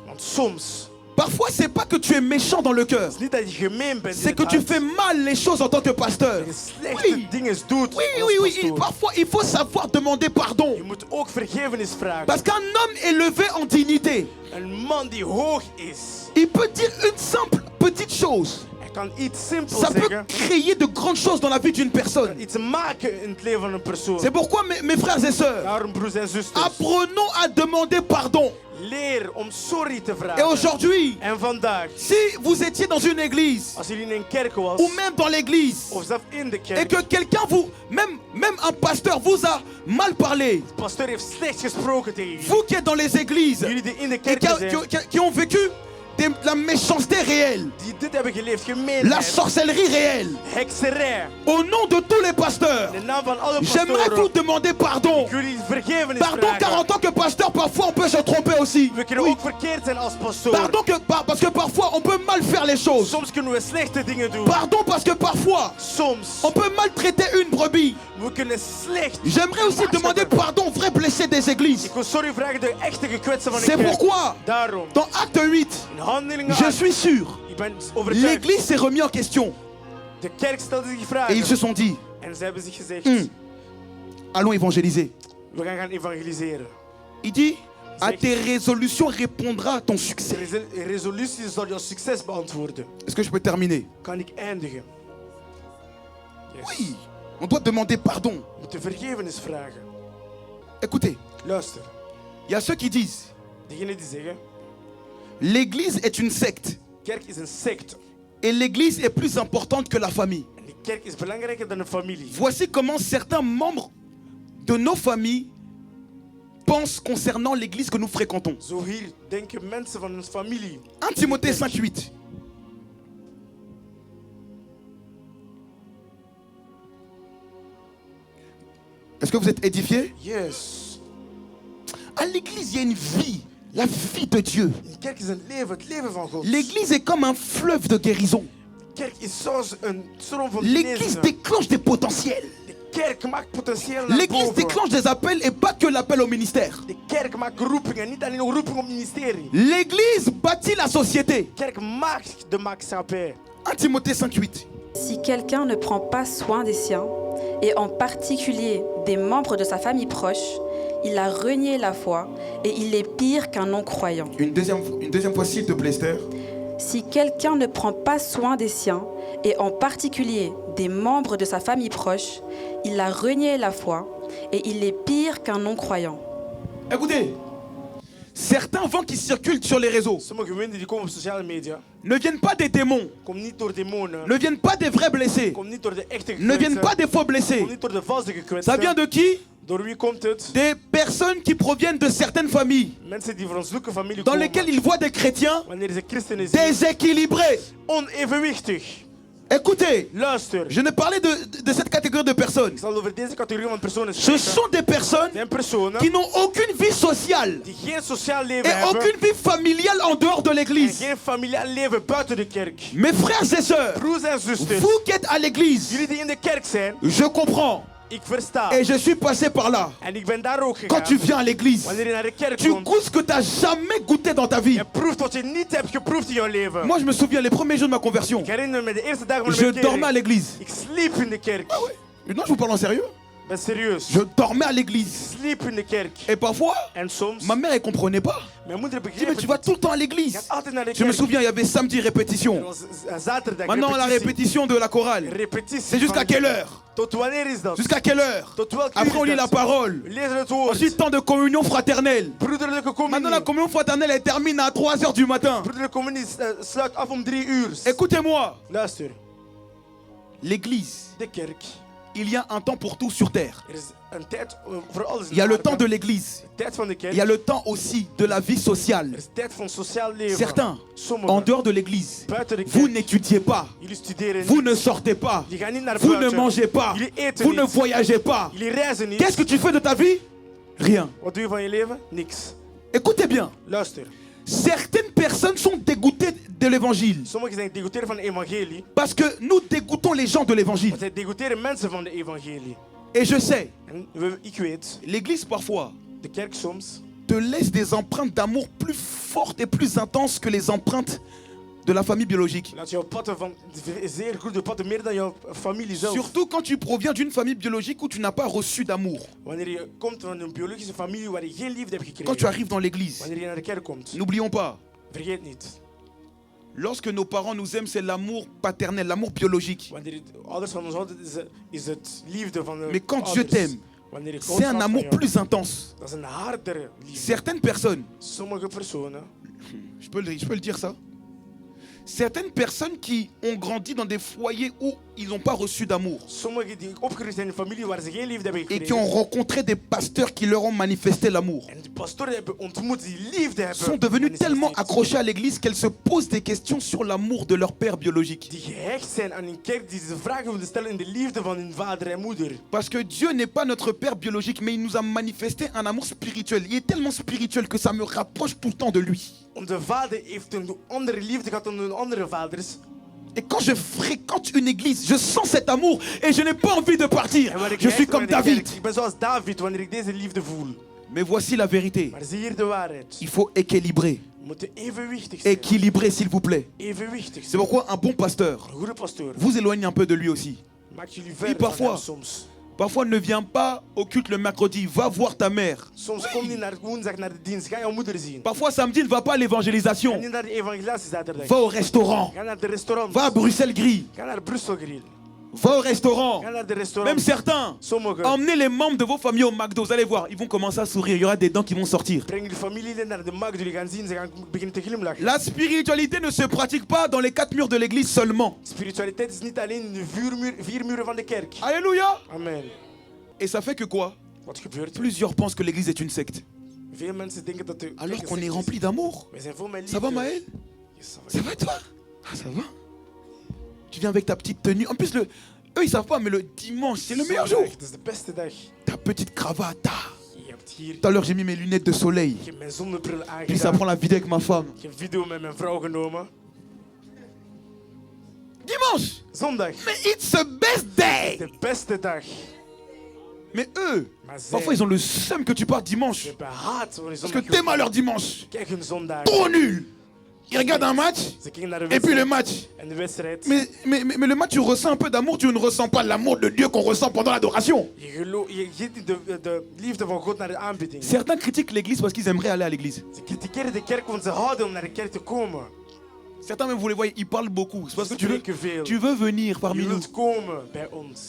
Want soms
parfois c'est pas que tu es méchant dans le cœur,
is niet dat je gemeen bent in
c'est
het
que tu
hart.
fais mal les choses en tant que pasteur.
Dat je slechte
Oui.
dingen doet
Oui,
als
oui, oui,
pastoor.
parfois il faut savoir demander pardon.
Je moet ook vergevenis vragen.
Parce qu'un homme élevé en dignité,
Een man die hoog is,
il peut dire une simple petite chose.
hij kan iets simpels
Ça peut
zeggen.
créer de grandes choses dans la vie d'une personne.
Iets maken in het leven van een persoon.
C'est pourquoi mes frères et sœurs,
Daarom, broers en zusters,
apprenons à demander pardon.
leer om sorry te
Et
vragen.
aujourd'hui,
En vandaag,
si vous étiez dans une église,
als jullie in een kerk was,
ou même dans l'église,
of zelf in de
et
kerk,
que quelqu'un même un pasteur vous a mal parlé.
De pastoor heeft slecht gesproken tegen jullie.
Vous qui êtes dans les églises
Jullie die in de
et
kerk zijn,
qui ont vécu la méchanceté réelle,
die dit hebben geleefd,
la
gemeenheid,
sorcellerie réelle.
hekserij.
Au nom de tous les pasteurs,
In de naam van alle
j'aimerais vous
pastoren,
demander pardon.
ik wil jullie vergevenis
Pardon, car en
vragen.
tant que pasteur, parfois on peut se tromper aussi.
We kunnen
Oui.
ook verkeerd zijn als pastoor.
Pardon, parce que parfois on peut mal faire les choses.
Soms kunnen we slechte dingen doen.
Pardon, parce que parfois
Soms.
on peut maltraiter une brebis.
We kunnen slecht.
J'aimerais aussi demander pardon aux vrais blessés des églises.
Ik wil sorry vragen de echte gekwetsten van de
C'est
kerk.
pourquoi,
Daarom.
dans Acte 8,
In Handelingen
je
8,
suis sûr,
ik ben overtuigd.
l'église s'est remise en question.
De kerk stelde zich
Et
vragen.
ils se sont dit,
En ze hebben zich gezegd,
allons évangéliser.
we gaan evangeliseren.
Il dit, à tes résolutions répondra ton succès.
Resolutie zal jouw succes beantwoorden.
Est-ce que je peux terminer?
Kan ik eindigen? Yes.
Oui, on doit demander pardon.
We moeten vergevenis vragen.
Écoutez,
Luister.
il y a ceux qui disent,
Degenen die zeggen,
l'église est une secte.
kerk is een secte.
Et l'église est plus importante que la famille.
En die kerk is belangrijker dan een familie.
Voici comment certains membres de nos familles pensent concernant l'église que nous fréquentons.
Zo hier denken mensen van een familie.
1 Timothée 5:8. Est-ce que vous êtes édifiés?
Yes.
À l'église, il y a une vie, la vie de Dieu.
Een kerk is een leven, het leven van God.
L'église est comme un fleuve de guérison.
Kerk is zoals een stroom van
L'église
genezing.
déclenche des potentiels.
De kerk maakt potentieel naar
L'église
boven.
déclenche des appels et pas que l'appel au ministère.
De kerk maakt roepingen, niet alleen een roeping op het ministerie.
L'église bâtit la société.
Kerk maakt de maatschappij.
1 Timothée 5:8.
Si quelqu'un ne prend pas soin des siens, et en particulier des membres de sa famille proche, il a renié la foi et il est pire qu'un non-croyant.
Une deuxième fois, s'il te plaît, Esther.
Si quelqu'un ne prend pas soin des siens, et en particulier des membres de sa famille proche, il a renié la foi et il est pire qu'un non-croyant.
Écoutez, certains vents qui circulent sur les réseaux
Sommige winden die komen op sociale media.
ne viennent pas des démons,
Komt niet door demonen.
ne viennent pas des vrais blessés,
Komt niet door de echte
ne viennent pas
gekwetsten.
des faux blessés.
Komt niet door de valse
Ça
gekwetsten.
vient de qui?
Door wie komt het?
Des personnes qui proviennent de certaines familles
Mensen die van een zulke familie
dans
komen.
lesquelles ils voient des chrétiens
Wanneer ze christenen zien.
déséquilibrés.
Onevenwichtig.
Écoutez,
Luister.
je ne parlais de cette catégorie de personnes.
Ik zal over deze categorie van personen
Ce
spreken.
sont des personnes
Zijn personen
qui n'ont aucune vie sociale
die geen sociaal leven
et
hebben.
aucune vie familiale en dehors de
En
l'église.
geen familiaal leven buiten de kerk.
Mes frères et sœurs,
Broers en zusters.
vous qui êtes à l'église,
Jullie die in de kerk zijn.
je comprends
Ik versta.
et je suis passé par là.
En ik ben daar ook
Quand tu
gegaan.
viens à l'église,
Wanneer je naar de kerk
tu
komt.
goûtes ce que tu n'as jamais goûté dans ta vie.
Je proeft wat je niet hebt geproefd in jouw leven.
Moi, je me souviens les premiers jours de ma conversion,
Ik herinner me de eerste dagen van
je
mijn
dormais à
kerk.
l'église.
Ik sliep in de kerk.
Non, je vous parle en sérieux.
Ik ben serieus.
Je dormais à
Ik
l'église.
sliep in de kerk.
Et parfois,
En soms,
ma mère, elle comprenait pas.
mijn moeder
Elle dit, mais
begreep
tu vas
het
tout
niet.
le temps à
Je
l'église.
ga altijd naar de
Je me
kerk.
souviens, il y avait samedi
Er
répétition.
was zaterdag
Maintenant, la
repetitie.
répétition de la chorale.
Repetitie
C'est jusqu'à
van de
quelle
kerk.
heure?
Tot wanneer is dat?
Jusqu'à quelle heure?
Tot welk
Après, on
uur
lit
is
la
dat?
parole.
We lezen het woord.
Ensuite, temps de communion fraternelle.
Broederlijke
Maintenant, la
communie.
communion fraternelle, elle termine à 3 heures du matin.
Broederlijke communie sluit af om 3 uur.
Écoutez-moi,
Luister.
l'église,
De kerk.
il y a un temps pour tout sur terre.
Er is een tijd voor alles.
Il y a le temps de l'église.
Tijd van de kerk.
Il y a le temps aussi de la vie sociale.
Er is tijd van sociaal leven.
Certains,
Sommigen.
en dehors de l'église,
Buiten de
vous
kerk.
n'étudiez pas,
Jullie studeren
vous
niet.
ne sortez pas,
Die gaan niet naar
vous ne
buiten.
mangez pas,
Jullie eten
vous ne
niet.
voyagez pas.
Jullie reizen niet.
Qu'est-ce que tu fais de ta vie? Rien.
Wat doe je van je leven? Niks.
Écoutez bien,
Luister.
certaines personnes sont dégoûtées de l'évangile
Sommigen zijn degouteren van de evangelie.
parce que nous dégoûtons les gens de l'évangile.
Want zij degouteren mensen van de evangelie.
Et je sais,
En ik weet,
l'église parfois
de kerk soms
te laisse des empreintes d'amour plus fortes et plus intenses que les empreintes de la famille biologique.
laat jouw patten van zeer goede patten meer dan jouw familie zelf.
Surtout quand tu proviens d'une famille biologique où tu n'as pas reçu d'amour.
Wanneer je komt van een biologische familie waar je geen liefde hebt
Quand tu
gekregen.
arrives dans l'église,
Wanneer je naar de kerk komt,
n'oublions pas,
vergeet niet.
lorsque nos parents nous aiment, c'est l'amour paternel, l'amour biologique.
Wanneer je ouders van ons houden, is het liefde van de
Mais quand
ouders.
Dieu t'aime,
Wanneer je God
c'est un
houdt van
amour
jou,
plus intense.
dat is een hardere liefde.
Certaines personnes,
Sommige personen,
je peux le dire ça, certaines personnes qui ont grandi dans des foyers où ils n'ont pas reçu d'amour.
Sommigen die opgegroeid zijn in een familie waar ze geen liefde hebben
Et qui
gekregen.
ont rencontré des pasteurs qui leur ont manifesté l'amour.
En de pastoren hebben ontmoet die liefde hebben.
Sont devenus tellement
gemanifesteerd.
accrochés à l'église qu'elles se posent des questions sur l'amour de leur père biologique.
Die gehecht zijn aan een kerk die ze vragen willen stellen in de liefde van hun vader en moeder.
Parce que Dieu n'est pas notre père biologique, mais il nous a manifesté un amour spirituel. Il est tellement spirituel que ça me rapproche tout le temps de lui.
Onze vader heeft een andere liefde gehad dan hun andere vaders.
Et quand je fréquente une église, je sens cet amour et je n'ai pas envie de partir.
En wanneer ik
Je suis
gehecht
comme
ben in de
David.
kerk, ik ben zoals David wanneer ik deze liefde voel.
Mais voici la vérité.
Maar zie hier de waarheid.
Il faut équilibrer.
We moeten evenwichtig zijn.
Équilibrer, s'il vous plaît.
Evenwichtig
C'est
zijn.
pourquoi un bon pasteur
Een goede pastoor
vous éloigne un peu de lui aussi.
maakt jullie
Oui,
ver van
parfois.
hem soms.
Parfois, ne viens pas au culte le mercredi. Va voir ta mère.
Soms kom je naar woensdag naar de dienst. Ga jouw moeder zien.
Parfois, samedi, ne va pas à
Ga
l'évangélisation.
niet naar de evangelisatie zaterdag.
Va au restaurant.
Ga naar de restaurant.
Va à Bruxelles Gris.
Ga naar Brussel Grill.
Va au restaurant.
Ga naar de restaurant.
Même certains.
Sommigen.
Emmenez les membres de vos familles au McDo. Vous allez voir, ils vont commencer à sourire. Il y aura des dents qui vont sortir.
Breng je familieleden naar de markt. Jullie gaan zien. Ze gaan beginnen te glimlachen.
La spiritualité ne se pratique pas dans les quatre murs de l'église seulement.
Spiritualiteit is niet alleen in de vier muren van de kerk.
Alléluia.
Amen.
Et ça fait que quoi?
Wat gebeurt?
Plusieurs pensent que l'église est une secte.
Veel mensen denken dat de kerk
Alors
een
qu'on est
secte
rempli
is.
d'amour.
Wij zijn vol met liefde.
Ça va Maël?
Yes, ça va.
Ça va toi? Ah ça va? Tu viens avec ta petite tenue. En plus, eux ils savent pas, mais le dimanche c'est le meilleur jour.
Zondag, dat is de beste dag.
Ta petite cravate.
Je hebt hier.
Tout à l'heure j'ai mis mes lunettes de soleil.
Ik heb mijn zonnebril
Puis ça
aangedaan.
prend la vidéo avec ma femme.
Ik heb video met mijn vrouw genomen.
Dimanche!
Zondag.
Mais it's the best day!
De beste dag.
Mais eux,
Maar zij
parfois ils ont le seum que tu pars dimanche.
hebben haat voor een
Parce que
zondag.
t'aimes à leur dimanche.
Kijk hun zondag.
Trop nul! Ils regardent un match,
Ze gingen naar de
et puis le
wedstrijd.
match.
En de wedstrijd.
Mais le match, tu ressens un peu d'amour, tu ne ressens pas l'amour de Dieu qu'on ressent pendant l'adoration.
Je giet niet de liefde van God naar de aanbidding.
Certains critiquent l'église parce qu'ils aimeraient aller à l'église.
Ze kritikeren de kerk want ze houden om naar de kerk te komen.
Certains même, vous les voyez, ils parlent beaucoup. C'est parce que
Ze spreken veel.
tu veux venir parmi
Je
nous.
wilt komen bij ons.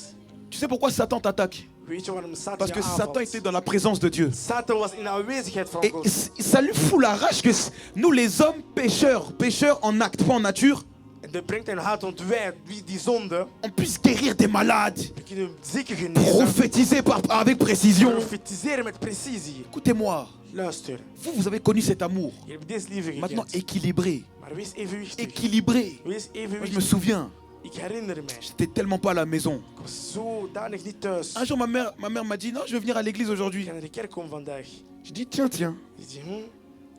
Tu sais pourquoi Satan t'attaque?
Weet je waarom Satan
Parce que
je
Satan
aanvalt?
était dans la présence de Dieu.
Satan was in de aanwezigheid van
Et
God.
ça lui fout la rage que nous les hommes pécheurs en acte, pas en nature,
En dat brengt hen haat, want wij, die zonde,
on puisse guérir des malades,
we kunnen zieken genezen.
prophétiser avec précision.
Profetiseren met precisie.
Écoutez-moi,
Luister,
vous avez connu cet amour.
je hebt deze liefde
Maintenant,
gekend.
équilibré.
Maar wees evenwichtig.
Équilibré.
Wees
Moi, je me
evenwichtig.
souviens,
Ik herinner me.
j'étais tellement pas à la maison.
Ik was zodanig niet thuis.
Un jour, ma mère m'a dit, non, je vais venir à l'église
Ik
aujourd'hui.
ga naar de kerk komen vandaag.
Je dis, tiens,
Ik zeg,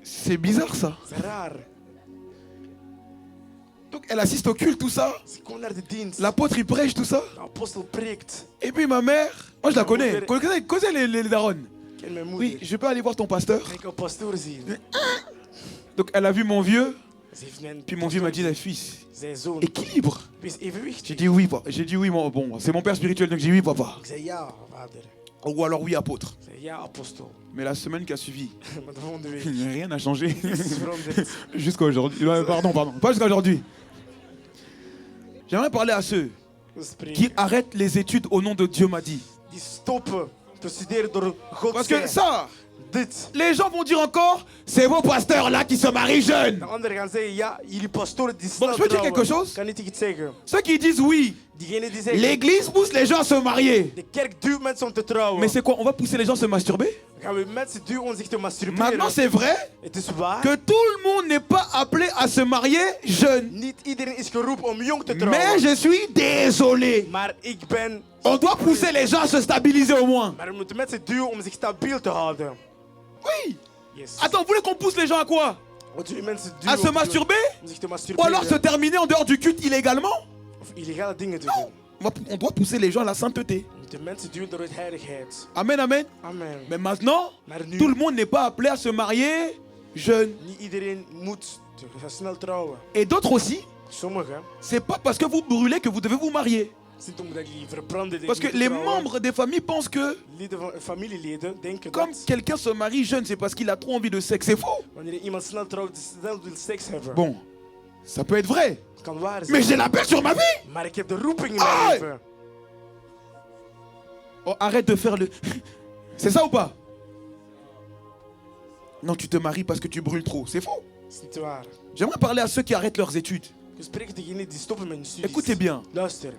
c'est bizarre ça.
dat is raar.
Donc, elle assiste au culte, tout ça.
Ze komt naar de dienst.
L'apôtre, il prêche, tout ça.
De apostel preekt.
Et puis ma mère, moi je la connais. Connais les darons.
Ik ken mijn
Oui,
moeder.
je peux aller voir ton pasteur.
Ga ik een pastoor zien.
Donc, elle a vu mon vieux.
Ze heeft mijn
Puis mon vieux m'a dit, fils,
zijn zoon.
équilibre.
Wees evenwichtig.
J'ai dit oui, papa. J'ai dit oui, bon, c'est mon père spirituel, donc j'ai dit oui, papa.
Ik zei ja, vader.
Ou alors oui, apôtre.
Ik zei ja, apostel.
Mais la semaine qui a suivi,
Maar de volgende week
rien n'a changé.
is het veranderd.
Jusqu'à aujourd'hui. Pardon, pas jusqu'à aujourd'hui. J'aimerais parler à ceux
We spreken.
qui arrêtent les études au nom de Dieu m'a dit.
Die stoppen te studeren door God
Parce que
zijn.
ça,
Dit.
les gens vont dire encore, c'est vos pasteurs là qui se marient jeunes.
De anderen gaan zeggen, ja, jullie pastoren die
Bon,
snel
je peux dire
trouwen.
quelque chose?
Kan niet iets zeggen.
Ceux qui disent oui,
Diegenen die zeggen,
l'église pousse les gens à se marier.
de kerk duwt mensen om te trouwen.
Mais c'est quoi? On va pousser les gens à se masturber?
Gaan we mensen duwen om zich te masturberen.
Maintenant, c'est vrai
Het is waar.
que tout le monde n'est pas appelé à se marier jeune.
Niet iedereen is geroepen om jong te
Mais
trouwen.
je suis désolé.
Maar ik ben...
On doit pousser les gens à se stabiliser au moins.
Maar we moeten mensen duwen om zich stabiel te houden.
Oui.
Yes.
Attends, vous voulez qu'on pousse les gens à quoi?
Wat jullie mensen
À
duwen
se
om
masturber?
zich te
Ou
masturberen.
alors se terminer en dehors du culte illégalement?
Of illegale dingen te doen.
On doit pousser les gens à la sainteté.
We moeten mensen duwen door het heiligheid.
Amen, amen.
Amen.
Mais maintenant,
Maar nu,
tout le monde n'est pas appelé à se marier jeune.
niet iedereen moet snel trouwen.
Et d'autres aussi,
Sommigen,
c'est pas parce que vous brûlez que vous devez vous marier.
het is niet omdat je verbranden
Parce que les membres des familles pensent que
Lieden van, familieleden denken
comme
dat
quelqu'un se marie jeune, c'est parce qu'il a trop envie de sexe. C'est faux.
wanneer iemand snel trouwt, snel wil seks hebben.
Bon, ça peut être vrai.
Het kan waar zijn.
Mais j'ai l'appel sur ma vie.
Maar ik heb de roeping in
Ah!
mijn leven.
Oh, arrête de faire le... C'est ça ou pas? Non, tu te maries parce que tu brûles trop. C'est faux.
Dat is niet waar.
J'aimerais parler à ceux qui arrêtent leurs études.
Ik spreek degenen die stoppen met hun studies.
Écoutez bien.
Luister.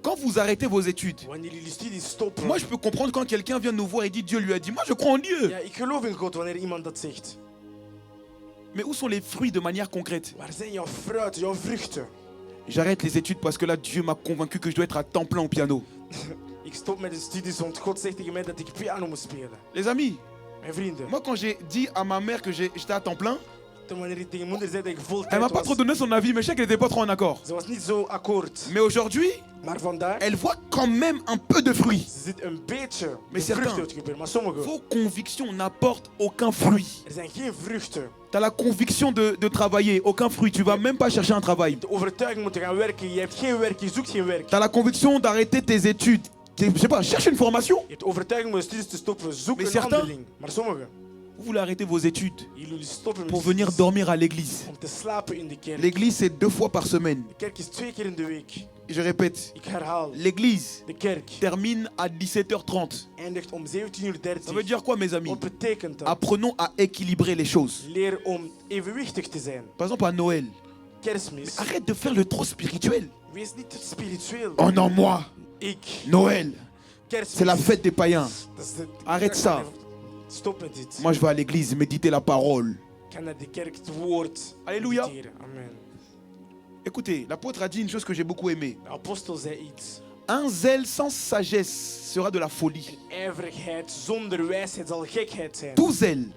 Quand vous arrêtez vos études,
Wanneer jullie studies stoppen.
moi je peux comprendre quand quelqu'un vient nous voir et dit Dieu lui a dit. Moi je crois en Dieu.
Ja, ik geloof in God wanneer iemand dat zegt.
Mais où sont les fruits de manière concrète?
Waar zijn jouw fruit, jouw vruchten?
J'arrête les études parce que là Dieu m'a convaincu que je dois être à temps plein au piano.
Ik stop met de studies, want God zegt tegen mij dat ik piano moet spelen.
Les amis,
Mijn vrienden,
moi quand j'ai dit à ma mère que j'étais à temps plein,
toen wanneer ik tegen moeder zei dat ik vol
elle m'a
tijd
pas trop
was,
donné son avis, mais je sais qu'elle n'était pas trop en accord.
ze was niet zo akkoord.
Mais aujourd'hui,
Maar vandaag,
elle voit quand même un peu de fruits.
ze ziet een beetje
Mais
de vruchten
certains,
uitgebeuren. Maar sommige,
vos convictions n'apportent aucun fruit.
er zijn geen vruchten.
Tu as la conviction de travailler, aucun fruit. Tu vas même pas chercher un travail.
De overtuiging moet gaan werken. Je hebt geen werk, je zoekt geen werk.
Tu as la conviction d'arrêter tes études. Je sais pas, cherche une formation.
Je hebt de overtuiging om je studies te stoppen. Zoek
Mais
een
certains,
ander ding. Maar sommigen,
Vous voulez arrêter vos études
jullie stoppen met
pour
de
venir
studies
dormir à l'église.
om te slapen in de kerk.
L'église, c'est 2 fois par semaine.
De kerk is 2 keer in de week.
Et je répète,
Ik herhaal,
l'église
de kerk
termine à 17h30.
eindigt om 17:30.
Ça veut dire quoi, mes amis?
Wat betekent dat?
Apprenons à équilibrer les choses.
Leer om evenwichtig te zijn.
Par exemple, à Noël,
Kerstmis.
arrête de faire le trop spirituel.
Wees niet te spiritueel.
Oh non, moi,
Ik.
Noël,
Kerstmis.
c'est la fête des païens.
Dat is de-
Arrête ça.
Stop met dit.
Moi, je vais à l'église méditer la parole.
Ik ga naar de kerk het woord
Alléluia.
mediteren. Amen.
Écoutez, l'apôtre a dit une chose que j'ai beaucoup aimée.
De apostel zei iets.
Un zèle sans sagesse sera de la folie.
Ijverigheid zonder wijsheid zal gekheid zijn.
Tout zèle,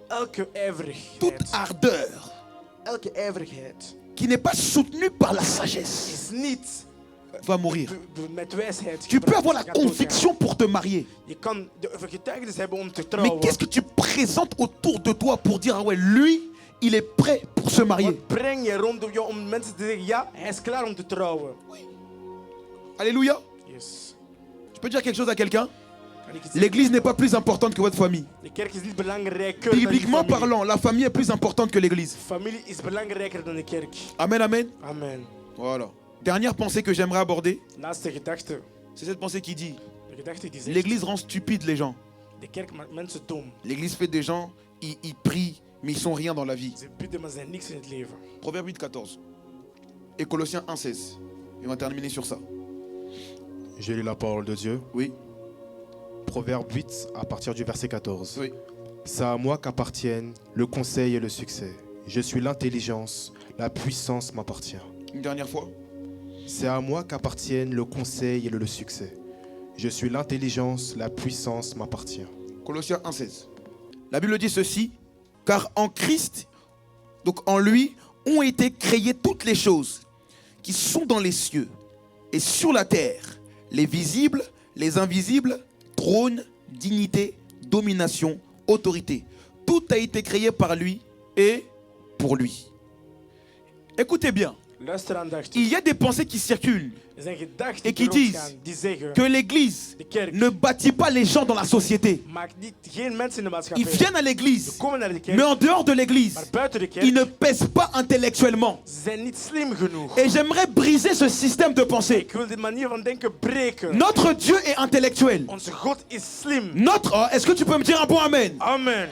Elke
toute
ijverigheid,
ardeur
elke ijverigheid
qui n'est pas soutenue par la sagesse
is niet
va mourir.
met wijsheid
Tu peux
gebracht,
avoir la
gaat doodgaan.
conviction pour te marier.
Je kan de getuigenis hebben om te
Mais
trouwen.
qu'est-ce que tu présentes autour de toi pour dire, ah ouais, lui, il est prêt pour se marier?
Wat breng je rondom jou om mensen te zeggen, ja, hij is klaar om te trouwen.
Alléluia.
Yes.
Je peux dire quelque chose à quelqu'un?
Kan ik iets zeggen?
L'église n'est pas plus importante que votre famille.
De kerk is niet belangrijker dan je
Bibliquement
familie.
parlant, la famille est plus importante que l'église.
Familie is belangrijker dan de kerk.
Amen, amen.
Amen.
Voilà. Dernière pensée que j'aimerais aborder,
Laatste gedachte.
c'est cette pensée qui dit,
De gedachte die zegt,
l'église rend stupide les gens.
de kerk maakt mensen dom.
L'église fait des gens, ils prient, mais ils sont rien dans la vie.
Ze bidden, maar ze zijn niks in het leven.
Proverbe 8, 14. Et Colossiens 1, 16. Et on va terminer sur ça.
J'ai lu la parole de Dieu.
Oui,
Proverbe 8 à partir du verset 14.
oui.
C'est à moi qu'appartiennent le conseil et le succès. Je suis l'intelligence, la puissance m'appartient.
Une dernière fois.
C'est à moi qu'appartiennent le conseil et le succès. Je suis l'intelligence, la puissance m'appartient.
Colossiens 1, 16. La Bible dit ceci, car en Christ, donc en lui, ont été créées toutes les choses qui sont dans les cieux et sur la terre, les visibles, les invisibles, trône, dignité, domination, autorité. Tout a été créé par lui et pour lui. Écoutez bien,
Luister aandachtig.
il y a des pensées qui circulent
Er zijn gedachten
et
die
qui
rondgaan
disent
die zeggen,
que l'église
de kerk
ne bâtit pas les gens dans la société.
maakt niet, geen mensen in de
Ils
maatschappij.
viennent à
Ze
l'église,
komen naar de kerk,
mais en dehors de l'église,
maar buiten de kerk,
ils ne pèsent pas intellectuellement.
ze zijn niet slim genoeg.
Et j'aimerais briser ce système de pensée.
Ik wil de manier van denken breken.
Notre Dieu est intellectuel.
Onze God is slim.
Est-ce que tu peux me dire un bon amen?
Amen.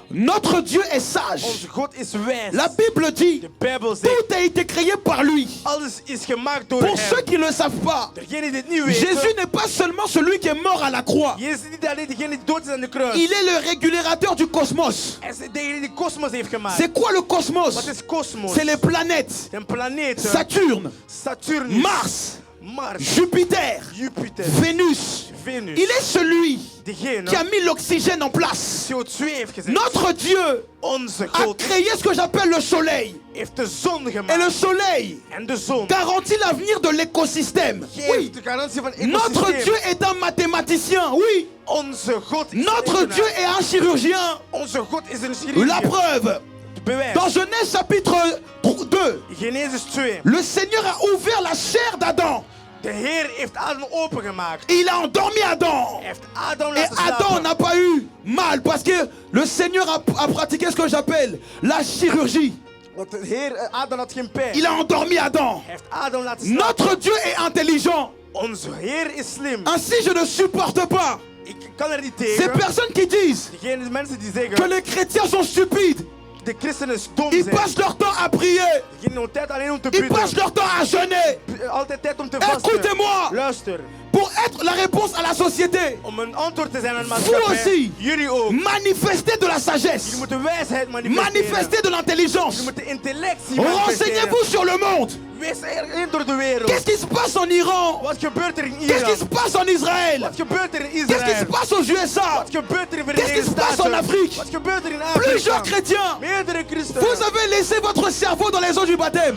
Notre Dieu est sage.
Onze God is wijs.
La Bible dit,
De Bijbel zegt,
tout a été créé par lui.
alles is gemaakt door
Pour ceux
hem.
qui ne le savent pas,
Degene die het niet weten,
Jésus n'est pas seulement celui qui est mort à la croix.
Jezus is niet alleen degene die dood is aan de kruis.
Il est le régulateur du cosmos.
Hij is degene die kosmos heeft gemaakt.
C'est quoi le cosmos?
Wat is kosmos?
C'est les planètes.
Een planeet.
Saturne,
Saturnus.
Mars,
Mars.
Jupiter,
Jupiter.
Vénus.
Venus.
Il est celui
Degene
qui a mis l'oxygène en place.
CO2 heeft gezet.
Notre Dieu
Onze
a
God
créé ce que j'appelle le soleil.
heeft de zon
Et le
gemaakt.
soleil
En de zon
garantit l'avenir de l'écosystème.
geeft
Oui.
de garantie van
Notre
ecosysteem.
Dieu est un mathématicien. Oui.
Onze God is
Notre
een
Dieu est un chirurgien.
Onze God is een
La
chirurgien.
preuve.
Bewijs.
Dans Genèse chapitre 2,
Genesis 2.
le Seigneur a ouvert la chair d'Adam.
De Heer heeft Adam opengemaakt.
Il a endormi Adam.
Hij heeft Adam
Et
laten
Adam
slapen.
n'a pas eu mal parce que le Seigneur a pratiqué ce que j'appelle la chirurgie.
Want de Heer, Adam had geen pijn.
Il a endormi Adam.
Hij heeft Adam laten slapen.
Notre Dieu est intelligent.
Onze Heer is slim.
Ainsi, je ne supporte pas
Ik kan er niet
ces
tegen.
personnes qui disent
Degene mensen die
que
zeggen
les chrétiens sont stupides.
de christenen stom
Ils
zijn.
passent leur temps à prier.
Die beginnen hun tijd alleen om te
Ils
bidden.
passent leur temps à jeûner.
Altijd tijd om te vasten.
Écoutez-moi.
Luister.
Pour être la réponse à la société,
Om een antwoord te zijn aan de
Vous
maatschappij.
aussi.
Jullie ook.
manifestez de la sagesse.
Jullie moeten wijsheid manifesteren.
Manifestez de l'intelligence.
Jullie moeten intellectie manifesteren.
Renseignez-vous sur le monde.
Wees erin door de wereld.
Qu'est-ce qui se passe en Iran?
Wat gebeurt er in
Qu'est-ce qui se
Iran?
passe en Israël?
Wat gebeurt er in
Qu'est-ce qui se
Israël?
passe aux USA?
Wat gebeurt er in de
Qu'est-ce qui
Verenigde
se passe en
Staten?
Afrique?
Wat gebeurt er in
Plusieurs
Afrika?
chrétiens,
Meerdere christenen.
vous avez laissé votre cerveau dans les eaux du baptême.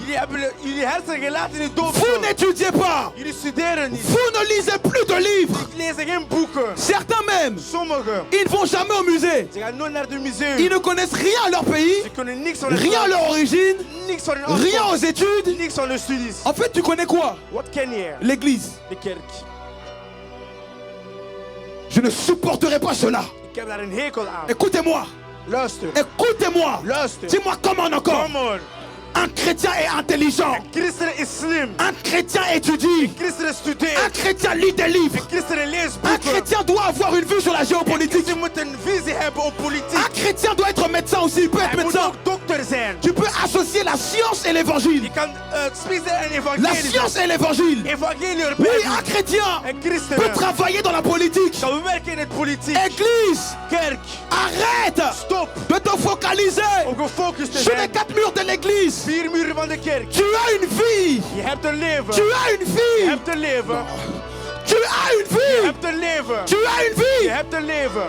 Jullie hersenen gelaten in de
Vous
doopsel.
n'étudiez pas.
Jullie studeren niet.
Vous ne lisez plus de livres.
Jullie lezen geen boeken.
Certains même,
Sommigen.
ils ne vont jamais au musée.
Ze gaan nooit naar de museum.
Ils ne connaissent rien à leur pays,
Ze kunnen niks van hun
rien à
land,
leur origine,
niks van hun
rien
afkomst,
aux études.
niks van hun studies.
En fait, tu connais quoi?
Wat ken je?
L'église.
De kerk.
Je ne supporterai pas cela.
Ik heb daar een hekel aan.
Écoutez-moi.
Luister.
Écoutez-moi.
Luister.
Dis-moi comment encore.
Kom on.
Un chrétien est intelligent.
Christenen is slim.
Un chrétien étudie.
Christenen
Un
studeert.
chrétien lit des livres.
Christenen leest
Un
boeken.
chrétien doit avoir une vue sur la géopolitique.
Ze moeten een visie hebben op
Un
politiek.
chrétien doit être médecin aussi. Il peut être
Hij moet
médecin.
ook dokter zijn.
Tu peux associer la science et l'évangile.
Je kan spiezen en
La
evangelie.
science et l'évangile.
Evangelie
Oui,
erbij.
un chrétien
En
peut
christenen
travailler dans la politique.
kan werken in het politiek.
Église,
Kerk.
arrête
Stop.
de te focaliser
Om gefocust te
sur les
zijn.
4 murs de l'église.
4 muren van de kerk.
Tu as une vie.
Je hebt een leven.
Tu as une
Je
vie.
hebt een leven.
Tu as une
Je
vie.
hebt een leven.
Tu as une
Je
vie.
hebt een leven.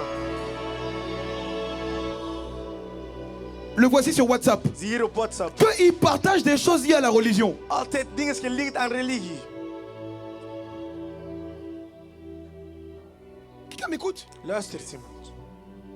Le voici sur WhatsApp.
Zie hier op WhatsApp.
Qu'il partage des choses liées à la religion.
Altijd dingen gelinkt aan religie.
Quelqu'un m'écoute?
Luistert iemand.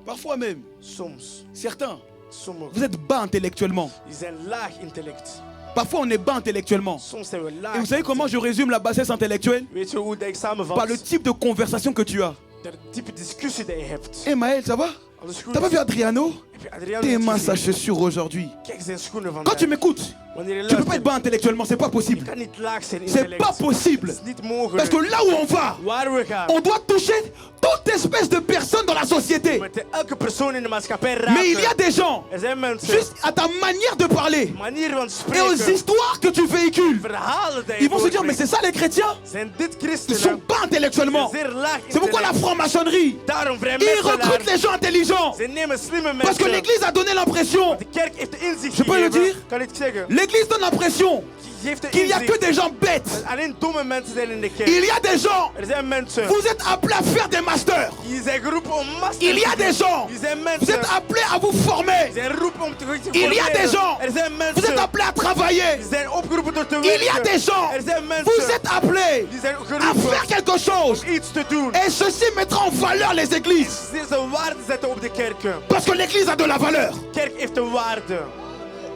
Parfois même,
Soms.
certains,
Sommigen.
vous êtes bas intellectuellement.
Die zijn laag intellect.
Parfois, on est bas intellectuellement.
Soms zijn we laag.
Et vous savez comment je résume la bassesse intellectuelle?
Weet je hoe dat ik samenvat?
Par le type de conversation que tu as.
De type discussie die je hebt.
Hé Maël, ça va?
Alles goed?
T'as pas vu Adriano?
Heb je Adriano
Tes
niet
mains sa
gezien?
chaussure aujourd'hui.
Kijk zijn schoenen
Quand
vandaag.
tu m'écoutes,
Wanneer je
tu peux pas
luistert,
être bas intellectuellement, c'est pas
je
possible.
kan niet laag zijn
C'est
intellect.
pas possible.
Het is niet
Parce
mogelijk.
que là où on va,
Waar we gaan.
on doit toucher toute espèce de personnes dans la
We
société.
moeten elke persoon in de maatschappij
Mais il y a
raken.
des gens,
Er zijn mensen.
juste à ta manière de parler
Manier van
et aux
spreken.
histoires que tu véhicules,
Verhalen die je
ils vont se dire, mais
doorbrengt.
c'est ça les chrétiens?
Zijn dit
Ils sont
christenen?
pas intellectuellement.
Zeer laag
C'est pourquoi la
intellect.
franc-maçonnerie,
Daarom
ils
vrijmetselaar.
recrutent les gens intelligents.
Ze nemen slimme
Parce que
mensen.
l'église a donné l'impression,
De kerk heeft de inzicht
Je peux le
gegeven.
dire?
Kan ik het zeggen?
l'église donne l'impression
Die geeft de
qu'il n'y a que
inzicht.
des gens bêtes.
Alleen domme mensen zijn in de kerk.
Il y a des gens,
Er zijn mensen
vous êtes appelés à faire des masters.
die zijn geroepen om master
Il y a
te
des
doen.
gens,
Die zijn
vous
mensen
êtes appelés à vous former.
die zijn geroepen om te
Il y a
formeren.
des gens,
Er zijn
vous
mensen
êtes appelés à travailler.
die zijn opgeroepen door te
Il y a
werken.
des gens,
Er zijn mensen
vous êtes appelés
die zijn
à
geroepen
faire quelque chose.
om iets te doen.
Et ceci mettra en valeur les églises.
Ze zijn waarde zetten op de kerken.
Parce que l'église a de la valeur.
Kerk heeft een waarde.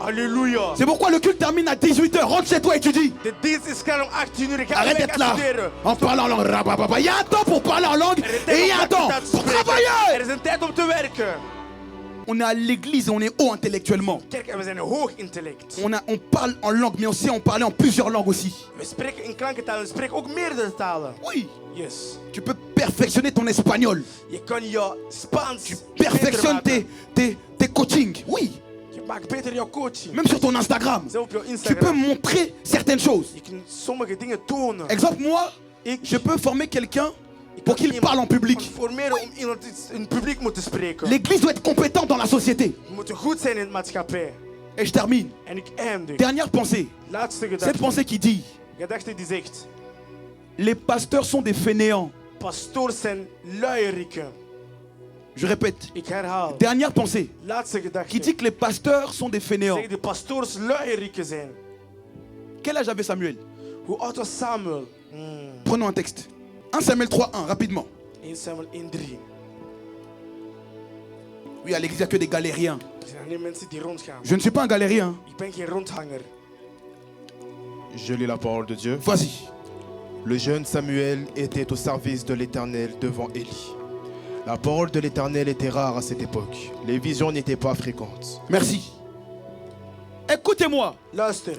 Halleluja.
C'est pourquoi le culte termine à 18h. Rentre chez toi et tu dis.
De dienst is klaar om 18 uur. Ga
Arrête
weg
d'être là
studeren.
en parlant en langue. Rabababa. Il y a un temps pour parler en langue
Er is
et il y
tijd
a un
om
temps
dat te
pour
spreken. Er
travailler.
is een tijd om te werken.
On est à l'église et on est haut intellectuellement.
Kerk en we zijn hoog intellect.
On parle en langue, mais on sait en parler en plusieurs langues aussi.
We spreken in klankentalen. We spreken ook meerdere talen.
Oui,
Yes.
tu peux perfectionner ton espagnol.
Je kan je Spaans
Tu
beter
perfectionnes
maken.
tes coachings. Oui,
Je maakt beter jouw coaching.
même sur ton Instagram.
Zelf op jouw
Tu peux
Instagram.
montrer certaines choses.
Je kunt sommige dingen tonen.
Exemple, moi,
Ik
je peux former quelqu'un
ik
pour
kan
qu'il parle en public.
formeren om iemand in het publiek moet spreken.
L'église doit être compétente dans la société.
We moeten goed zijn in het maatschappij.
Et je termine.
En ik eindig.
Dernière pensée.
Laatste
Cette
gedachte.
pensée qui dit,
Gedachte die zegt.
les pasteurs sont des fainéants.
Pastoors zijn luierikken.
Je répète.
Ik herhaal.
Dernière pensée.
Laatste gedachte.
Qui dit que les pasteurs sont des fainéants.
Zeg de pastoors luierikken zijn.
Quel âge avait Samuel?
Hoe oud was Samuel?
Prenons un texte. 1 Samuel 3:1, rapidement.
1 Samuel 1:3.
Oui, à l'église, il n'y a que des galériens.
Er zijn alleen mensen die rondgaan.
Je ne suis pas un galérien.
Ik ben geen rondhanger.
Je lis la parole de Dieu.
Vas-y.
Le jeune Samuel était au service de l'Éternel devant Élie. La parole de l'Éternel était rare à cette époque. Les visions n'étaient pas fréquentes.
Merci. Écoutez-moi.
Luister.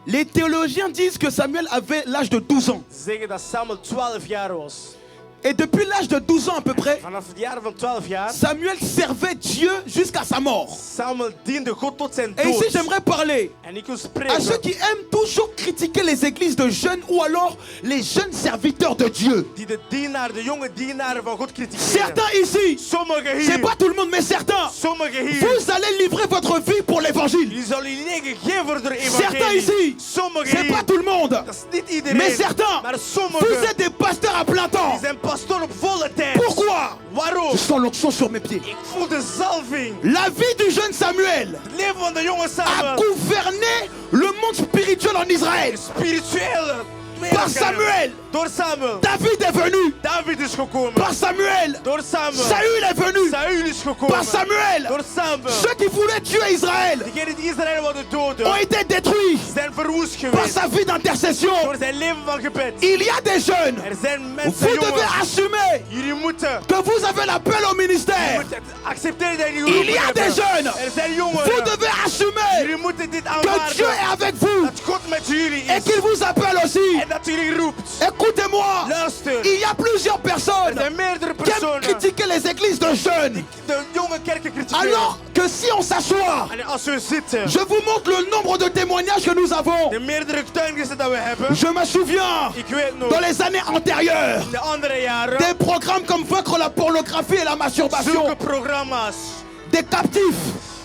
Les théologiens disent que Samuel avait l'âge de 12 ans.
Ze zeggen dat Samuel 12 jaar was.
Et depuis l'âge de 12 ans à peu près,
Vanaf het jaar van 12 jaar.
Samuel servait Dieu jusqu'à sa mort.
Samuel diende God tot zijn
Et ici,
dood.
j'aimerais parler
En ik wil
à ceux
spreken
qui aiment toujours critiquer les églises de jeunes ou alors les jeunes serviteurs de Dieu.
die de jonge dienaren van God kritiseren.
Certains ici,
Sommigen
c'est
hier.
pas tout le monde, mais certains,
Sommigen hier.
vous allez livrer votre vie pour l'évangile.
Jullie zullen jullie leven geven voor de
Certains ici,
evangelie. Sommigen
c'est pas
hier.
tout le monde,
Dat is niet iedereen.
mais certains,
Maar
vous
sommigen
êtes des pasteurs à plein temps.
die zijn pastoor op volle tijd.
Pourquoi?
Waarom?
Je sens l'onction sur mes pieds.
Ik voel de zalving.
La vie du jeune Samuel
Het leven van de jonge
a
Samuel.
gouverné le monde spirituel en Israël.
Spirituele.
Par Samuel,
Door Samuel.
David est venu.
David is gekomen.
Par Samuel,
Door Samuel.
Saül est venu.
Saül is gekomen.
Par Samuel,
Door Samuel.
ceux qui voulaient tuer Israël
Degenen die Israël wilden doden.
ont été détruits
Zijn verwoest
par
geweest.
sa vie d'intercession.
Door zijn leven van gebed.
Il y a des jeunes,
Er zijn mensen,
vous devez
jongens.
assumer
Jullie moeten.
que vous avez l'appel au ministère.
Accepteren dat jullie
Il y
geroepen
a des
hebben.
jeunes,
Er zijn jongeren.
vous devez assumer
Jullie moeten dit
que Dieu
aanvaarden.
est avec vous
Dat God met jullie
et
is.
qu'il vous appelle aussi.
En dat jullie roept.
Écoutez-moi,
Luister.
il y a plusieurs
Er
personnes
zijn meerdere
qui aiment
personen
critiquer les églises de jeunes.
de jonge kerken kritiseren.
Alors que si on s'assoit,
En als we zitten.
je vous montre le nombre de témoignages que nous avons.
De meerdere getuigenissen dat we hebben.
Je me souviens,
Ik weet nog.
dans les années antérieures,
De andere jaren.
des programmes comme Vaincre la pornographie et la masturbation,
Zulke programma's.
des captifs,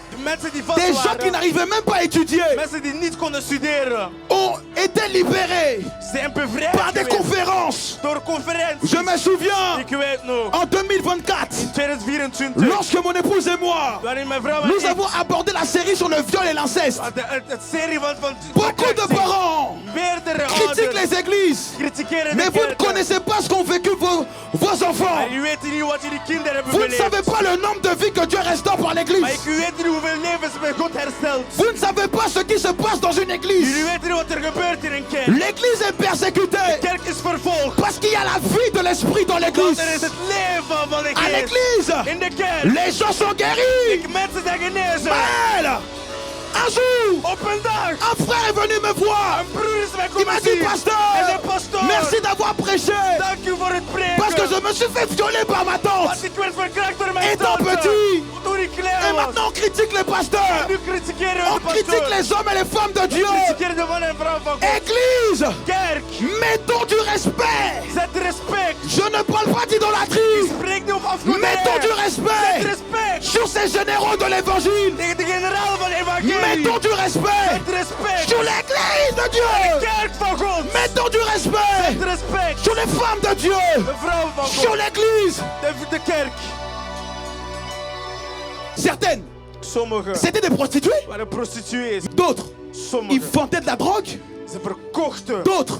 De mensen die vast
des gens qui
waren.
n'arrivaient même pas à étudier,
Mensen die niet konden studeren.
ont été libérés
Zijn bevrijd
par des
geweest.
conférences.
Door conferenties.
Je me souviens,
Ik weet nog.
en 2024,
2024.
lorsque mon épouse et moi,
Waarin mijn vrouw en
nous
ik.
avons abordé la série sur le viol et l'inceste.
Het serie van
Beaucoup de parents
meerdere
critiquent
ouders
les églises,
kritiseren
mais
de
vous ne
kerken.
connaissez pas ce qu'ont vécu vos enfants.
Maar u weet niet wat jullie kinderen hebben
Vous ne
beleefd.
savez pas le nombre de vies que Dieu restaure par l'église.
Maar u weet niet hoeveel levens met God herstelt.
Vous ne savez pas ce qui se passe dans une église.
Jullie weten niet wat er gebeurt in een kerk.
L'église est persécutée
De kerk is vervolgd.
parce qu'il y a la vie de l'esprit dans
Want
l'église.
er is het leven van de
À
geest.
l'église,
In de kerk.
les gens sont guéris.
Mensen zijn genezen.
Mais un jour,
Op een dag.
un frère est venu me voir.
Een broer is mij
Il m'a
komen
dit,
zien. En
pasteur,
de pastoor.
merci d'avoir prêché.
Dank u voor het preken.
Parce que je me suis fait violer par ma tante.
Want ik werd verkracht door mijn
Étant
tante.
petit.
Toen ik klein
Et
was.
maintenant, on critique les pasteurs.
Nu kritiseren we
On
de pastoor.
critique les hommes et les femmes de Dieu.
Kritiseren de man en vrouw van God.
Église,
Kerk.
mettons du respect.
Zet respect.
Je ne parle pas d'idolâtrie.
Spreek niet over afgoderij.
Mettons du
Zet
respect
respect.
sur ces généraux de l'évangile.
Tegen de generaal van de evangelie.
Mettons du respect
Zet respect.
sur l'église de Dieu.
Kerk van God.
Mettons du respect
Zet respect.
sur les femmes de Dieu.
De vrouw van
Sur
God.
l'église.
De kerk.
Certaines,
Sommigen
c'était des prostituées.
waren prostituees.
D'autres, ils
Sommigen.
vendaient de la drogue.
Ze verkochten.
D'autres,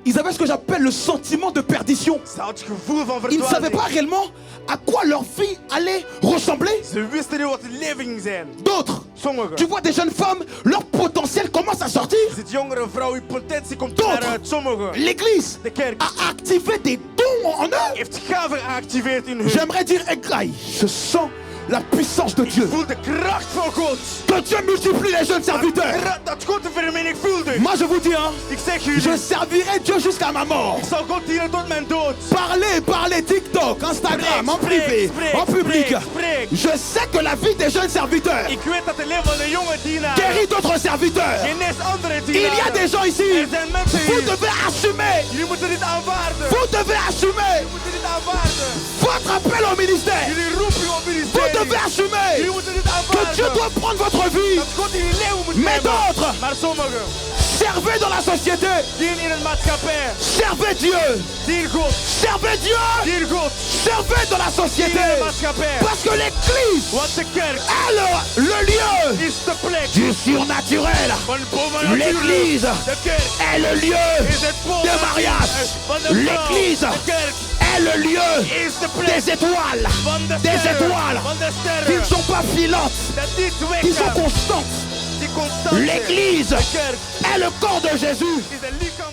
ils avaient ce que j'appelle le sentiment de perdition.
Ze had het gevoel van
Ils ne savaient
verdwaling.
pas réellement à quoi leur vie allait ressembler.
Ze wisten niet wat het leven ging zijn.
D'autres,
Sommigen.
tu vois des jeunes femmes, leur potentiel commence à sortir.
Zit jongere vrouw, uw potentie komt
D'autres.
eruit. Sommigen.
L'église
De kerk
a activé des dons en eux.
heeft gaven geactiveerd in hun.
J'aimerais dire, Egraï, je sens la puissance de Dieu.
Voel de kracht van God.
Que Dieu multiplie les jeunes serviteurs.
Dat God te vermenigvuldigt.
Moi, je vous dis, hein,
Ik zeg jullie,
je servirai Dieu jusqu'à ma mort.
ik zal God dienen tot mijn dood.
Parlez, TikTok, Instagram, en privé, en public.
Spreek.
Je sais que la vie des jeunes serviteurs
Ik weet dat het leven van de jonge dienaar
guérit d'autres serviteurs.
geneest andere
Il y a
dienaren.
des gens ici,
Er zijn mensen
vous
hier.
devez assumer,
Jullie moeten dit aanvaarden.
vous devez assumer
Jullie moeten dit aanvaarden.
votre appel au ministère.
Jullie roepen op
Vous
ministerie.
devez assumer
Jullie moeten dit
que Dieu
aanvaarden.
doit prendre votre vie.
Dat God jullie leven moet
Mais
nemen.
d'autres,
Maar sommigen
servez dans la société,
dienen in het maatschappij.
servez Dieu,
Dien God.
servez Dieu,
Dien God.
servez dans la
Dien in
société.
de maatschappij.
Parce que l'église
Want de kerk
est le lieu
is de plek
du surnaturel.
van bovennatuurlijk.
L'église
De kerk
est le lieu
is het
des mariages.
van de vrouw.
L'église
De kerk
est le lieu
is de plek
des étoiles.
van de
Des
sterren.
étoiles
Van de
qui ne
sterren.
sont pas filantes,
Dat niet
qui sont
weggaan.
constantes.
Die constant zijn.
L'église
De kerk
est le corps de Jésus.
is het lichaam